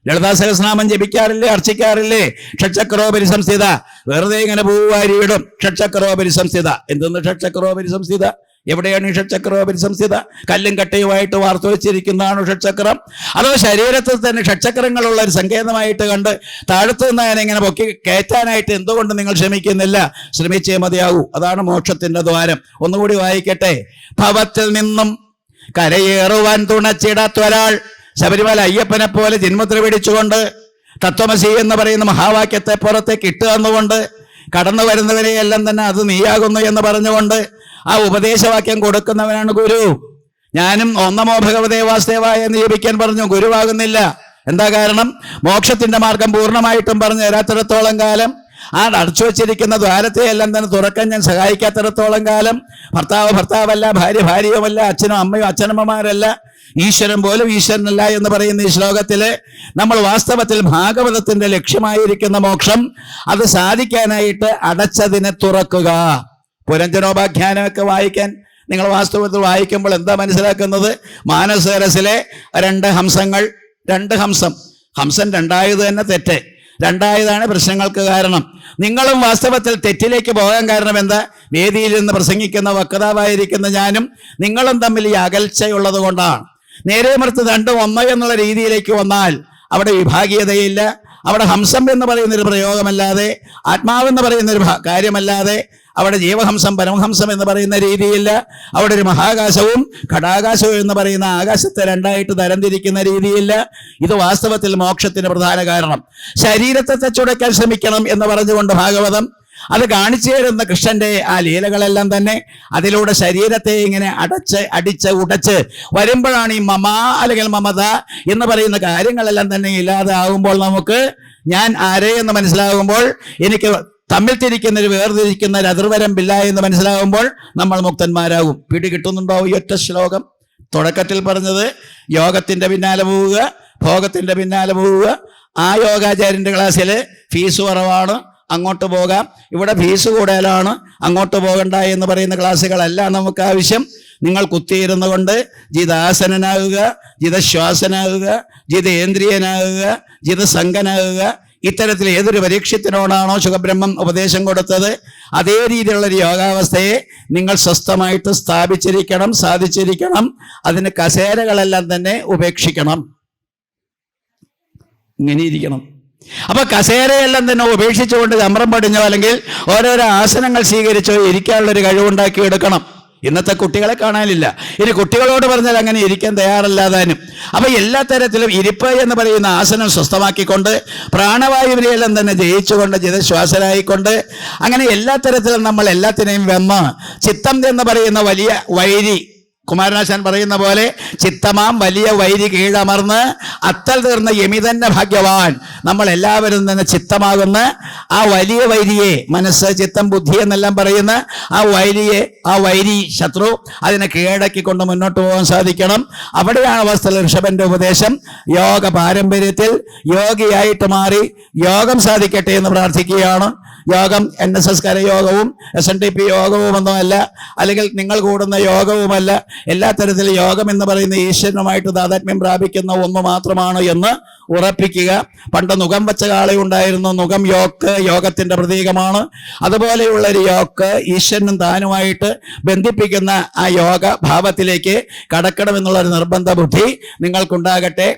ലളിതാ സഹസ്രനാമം ജപിക്കാറില്ലേ, അർച്ചിക്കാറില്ലേ? ഷഡ്ചക്രോപരി സംസ്ഥിത. വെറുതെ ഇങ്ങനെ പൂവാരിയിടും ഷഡ്ചക്രോപരി സംസ്ഥിത. എന്തെന്ന് ഷഡ്ചക്രോപരി സംസ്ഥിത? എവിടെയാണ് ഈ ഷഡ്ചക്രോപരി സംസ്ഥിത? കല്ലും കട്ടയുമായിട്ട് വാർത്തു വെച്ചിരിക്കുന്നതാണ് ഷഡ്ചക്രം. അതോ ശരീരത്തിൽ തന്നെ ഷഡ്ചക്രങ്ങളുള്ള ഒരു സങ്കേതമായിട്ട് കണ്ട് താഴത്തു നിന്ന് അതിനെ ഇങ്ങനെ പൊക്കി കയറ്റാനായിട്ട് എന്തുകൊണ്ട് നിങ്ങൾ ശ്രമിക്കുന്നില്ല? ശ്രമിച്ചേ മതിയാകൂ. അതാണ് മോക്ഷത്തിന്റെ ദ്വാരം. ഒന്നുകൂടി വായിക്കട്ടെ. ഭവത്തിൽ നിന്നും കരയേറുവാൻ തുണച്ചിടാത്തൊരാൾ ശബരിമല അയ്യപ്പനെ പോലെ ജന്മത്തിൽ പിടിച്ചുകൊണ്ട് തത്വമസി എന്ന് പറയുന്ന മഹാവാക്യത്തെ പുറത്തേക്ക് ഇട്ട് തന്നുകൊണ്ട് കടന്നു വരുന്നവരെയെല്ലാം തന്നെ അത് നീയാകുന്നു എന്ന് പറഞ്ഞുകൊണ്ട് ആ ഉപദേശവാക്യം കൊടുക്കുന്നവനാണ് ഗുരു. ഞാനും ഒന്നമോ ഭഗവതേ വാസുദേവായ എന്ന് ജപിക്കാൻ പറഞ്ഞു, ഗുരുവാകുന്നില്ല. എന്താ കാരണം? മോക്ഷത്തിന്റെ മാർഗം പൂർണ്ണമായിട്ടും പറഞ്ഞു തരാത്തിടത്തോളം കാലം, ആ അടച്ചു വച്ചിരിക്കുന്ന ദ്വാരത്തെ എല്ലാം തന്നെ തുറക്കാൻ ഞാൻ സഹായിക്കാത്തിടത്തോളം കാലം ഭർത്താവ് ഭർത്താവല്ല, ഭാര്യ ഭാര്യയുമല്ല, അച്ഛനും അമ്മയും അച്ഛനമ്മമാരല്ല, ഈശ്വരൻ പോലും ഈശ്വരനല്ല എന്ന് പറയുന്ന ഈ ശ്ലോകത്തില് നമ്മൾ വാസ്തവത്തിൽ ഭാഗവതത്തിന്റെ ലക്ഷ്യമായിരിക്കുന്ന മോക്ഷം അത് സാധിക്കാനായിട്ട് അടച്ചതിനെ തുറക്കുക. പുരഞ്ജനോപാഖ്യാനമൊക്കെ വായിക്കാൻ നിങ്ങൾ വാസ്തവത്തിൽ വായിക്കുമ്പോൾ എന്താ മനസ്സിലാക്കുന്നത്? മാനസരസിലെ 2 ഹംസങ്ങൾ, 2 ഹംസം രണ്ടായത് തന്നെ തെറ്റ്, രണ്ടായതാണ് പ്രശ്നങ്ങൾക്ക് കാരണം. നിങ്ങളും വാസ്തവത്തിൽ തെറ്റിലേക്ക് പോകാൻ കാരണം എന്താ? വേദിയിൽ നിന്ന് പ്രസംഗിക്കുന്ന വക്താവായിരിക്കുന്ന ഞാനും നിങ്ങളും തമ്മിൽ ഈ അകൽച്ചയുള്ളത് കൊണ്ടാണ്. നേരെ മറിച്ച് 2 1 എന്നുള്ള രീതിയിലേക്ക് വന്നാൽ അവിടെ വിഭാഗീയതയില്ല. അവിടെ ഹംസം എന്ന് പറയുന്നൊരു പ്രയോഗമല്ലാതെ, ആത്മാവെന്ന് പറയുന്നൊരു കാര്യമല്ലാതെ, അവിടെ ജീവഹംസം പരമഹംസം എന്ന് പറയുന്ന രീതിയില്ല. അവിടെ ഒരു മഹാകാശവും ഘടാകാശവും എന്ന് പറയുന്ന ആകാശത്തെ 2ആയിട്ട് തരംതിരിക്കുന്ന രീതിയില്ല. ഇത് വാസ്തവത്തിൽ മോക്ഷത്തിന് പ്രധാന കാരണം. ശരീരത്തെ തച്ചുടയ്ക്കാൻ ശ്രമിക്കണം എന്ന് പറഞ്ഞുകൊണ്ട് ഭാഗവതം അത് കാണിച്ചു തരുന്ന കൃഷ്ണന്റെ ആ ലീലകളെല്ലാം തന്നെ അതിലൂടെ ശരീരത്തെ ഇങ്ങനെ അടിച്ച് ഉടച്ച് വരുമ്പോഴാണ് ഈ മമ അല്ലെങ്കിൽ മമത എന്ന് പറയുന്ന കാര്യങ്ങളെല്ലാം തന്നെ ഇല്ലാതെ ആകുമ്പോൾ നമുക്ക് ഞാൻ ആരെ എന്ന് മനസ്സിലാകുമ്പോൾ എനിക്ക് തമ്മിൽ തിരിക്കുന്നൊരു വേർതിരിക്കുന്ന ഒരു അതിർവരമ്പില്ല എന്ന് മനസ്സിലാകുമ്പോൾ നമ്മൾ മുക്തന്മാരാകും. പിടി കിട്ടുന്നുണ്ടോ ഈ ഒറ്റ ശ്ലോകം? തുടക്കത്തിൽ പറഞ്ഞത് യോഗത്തിന്റെ പിന്നാലെ പോവുക, ഭോഗത്തിന്റെ പിന്നാലെ പോവുക. ആ യോഗാചാര്യന്റെ ക്ലാസ്സിൽ ഫീസ് കുറവാണ്, അങ്ങോട്ട് പോകാം. ഇവിടെ ഫീസ് കൂടുതലാണ്, അങ്ങോട്ട് പോകണ്ട എന്ന് പറയുന്ന ക്ലാസ്സുകളല്ല നമുക്ക് ആവശ്യം. നിങ്ങൾ കുത്തിയിരുന്നു കൊണ്ട് ജിതാസനാകുക, ജിതശ്വാസനാകുക, ജിതേന്ദ്രിയനാകുക, ജിതസംഗനാകുക. ഇത്തരത്തിൽ ഏതൊരു പരീക്ഷത്തിനോടാണോ സുഖബ്രഹ്മം ഉപദേശം കൊടുത്തത് അതേ രീതിയിലുള്ളൊരു യോഗാവസ്ഥയെ നിങ്ങൾ സ്വസ്ഥമായിട്ട് സ്ഥാപിച്ചിരിക്കണം, സാധിച്ചിരിക്കണം. അതിന് കസേരകളെല്ലാം തന്നെ ഉപേക്ഷിക്കണം. ഇങ്ങനെ ഇരിക്കണം. അപ്പൊ കസേരയെല്ലാം തന്നെ ഉപേക്ഷിച്ചുകൊണ്ട് ചമ്രം പടിഞ്ഞോ അല്ലെങ്കിൽ ഓരോരോ ആസനങ്ങൾ സ്വീകരിച്ചോ ഇരിക്കാനുള്ളൊരു കഴിവുണ്ടാക്കി എടുക്കണം. ഇന്നത്തെ കുട്ടികളെ കാണാനില്ല. ഇനി കുട്ടികളോട് പറഞ്ഞാൽ അങ്ങനെ ഇരിക്കാൻ തയ്യാറല്ലാതാനും. അപ്പൊ എല്ലാ തരത്തിലും ഇരിപ്പ് എന്ന് പറയുന്ന ആസനം സ്വസ്ഥമാക്കിക്കൊണ്ട് പ്രാണവായുവിനെയെല്ലാം തന്നെ ജയിച്ചുകൊണ്ട് ജിതശ്വാസരായിക്കൊണ്ട് അങ്ങനെ എല്ലാ തരത്തിലും നമ്മൾ എല്ലാത്തിനെയും വെമ്മ ചിത്തം എന്ന് പറയുന്ന വലിയ വൈരി, കുമാരനാശാൻ പറയുന്ന പോലെ ചിത്തമാം വലിയ വൈരി കീഴമർന്ന് അത്തൽ തീർന്ന യമി തന്നെ ഭാഗ്യവാൻ. നമ്മൾ എല്ലാവരും തന്നെ ചിത്തമാകുന്ന ആ വലിയ വൈരിയെ, മനസ്സ് ചിത്തം ബുദ്ധി എന്നെല്ലാം പറയുന്ന ആ വൈരിയെ, ആ വൈരി ശത്രു, അതിനെ കീഴടക്കിക്കൊണ്ട് മുന്നോട്ട് പോകാൻ സാധിക്കണം. അവിടെയാണ് അവസ്ഥയിൽ ഋഷഭന്റെ ഉപദേശം. യോഗ പാരമ്പര്യത്തിൽ യോഗിയായിട്ട് മാറി യോഗം സാധിക്കട്ടെ എന്ന് പ്രാർത്ഥിക്കുകയാണ്. യോഗം NSS കരയോഗവും SNDP യോഗവുമൊന്നുമല്ല, അല്ലെങ്കിൽ നിങ്ങൾ കൂടുന്ന യോഗവുമല്ല. എല്ലാ തരത്തിലും യോഗം എന്ന് പറയുന്ന ഈശ്വരനുമായിട്ട് താതാത്മ്യം പ്രാപിക്കുന്ന ഒന്ന് മാത്രമാണ് എന്ന് ഉറപ്പിക്കുക. പണ്ട് നുകം വെച്ച കാളയുണ്ടായിരുന്നു. നുകം യോക്ക്, യോഗത്തിന്റെ പ്രതീകമാണ്. അതുപോലെയുള്ള ഒരു യോക്ക് ഈശ്വരനും താനുമായിട്ട് ബന്ധിപ്പിക്കുന്ന ആ യോഗ ഭാവത്തിലേക്ക് കടക്കണമെന്നുള്ളൊരു നിർബന്ധ ബുദ്ധി നിങ്ങൾക്കുണ്ടാകട്ടെ.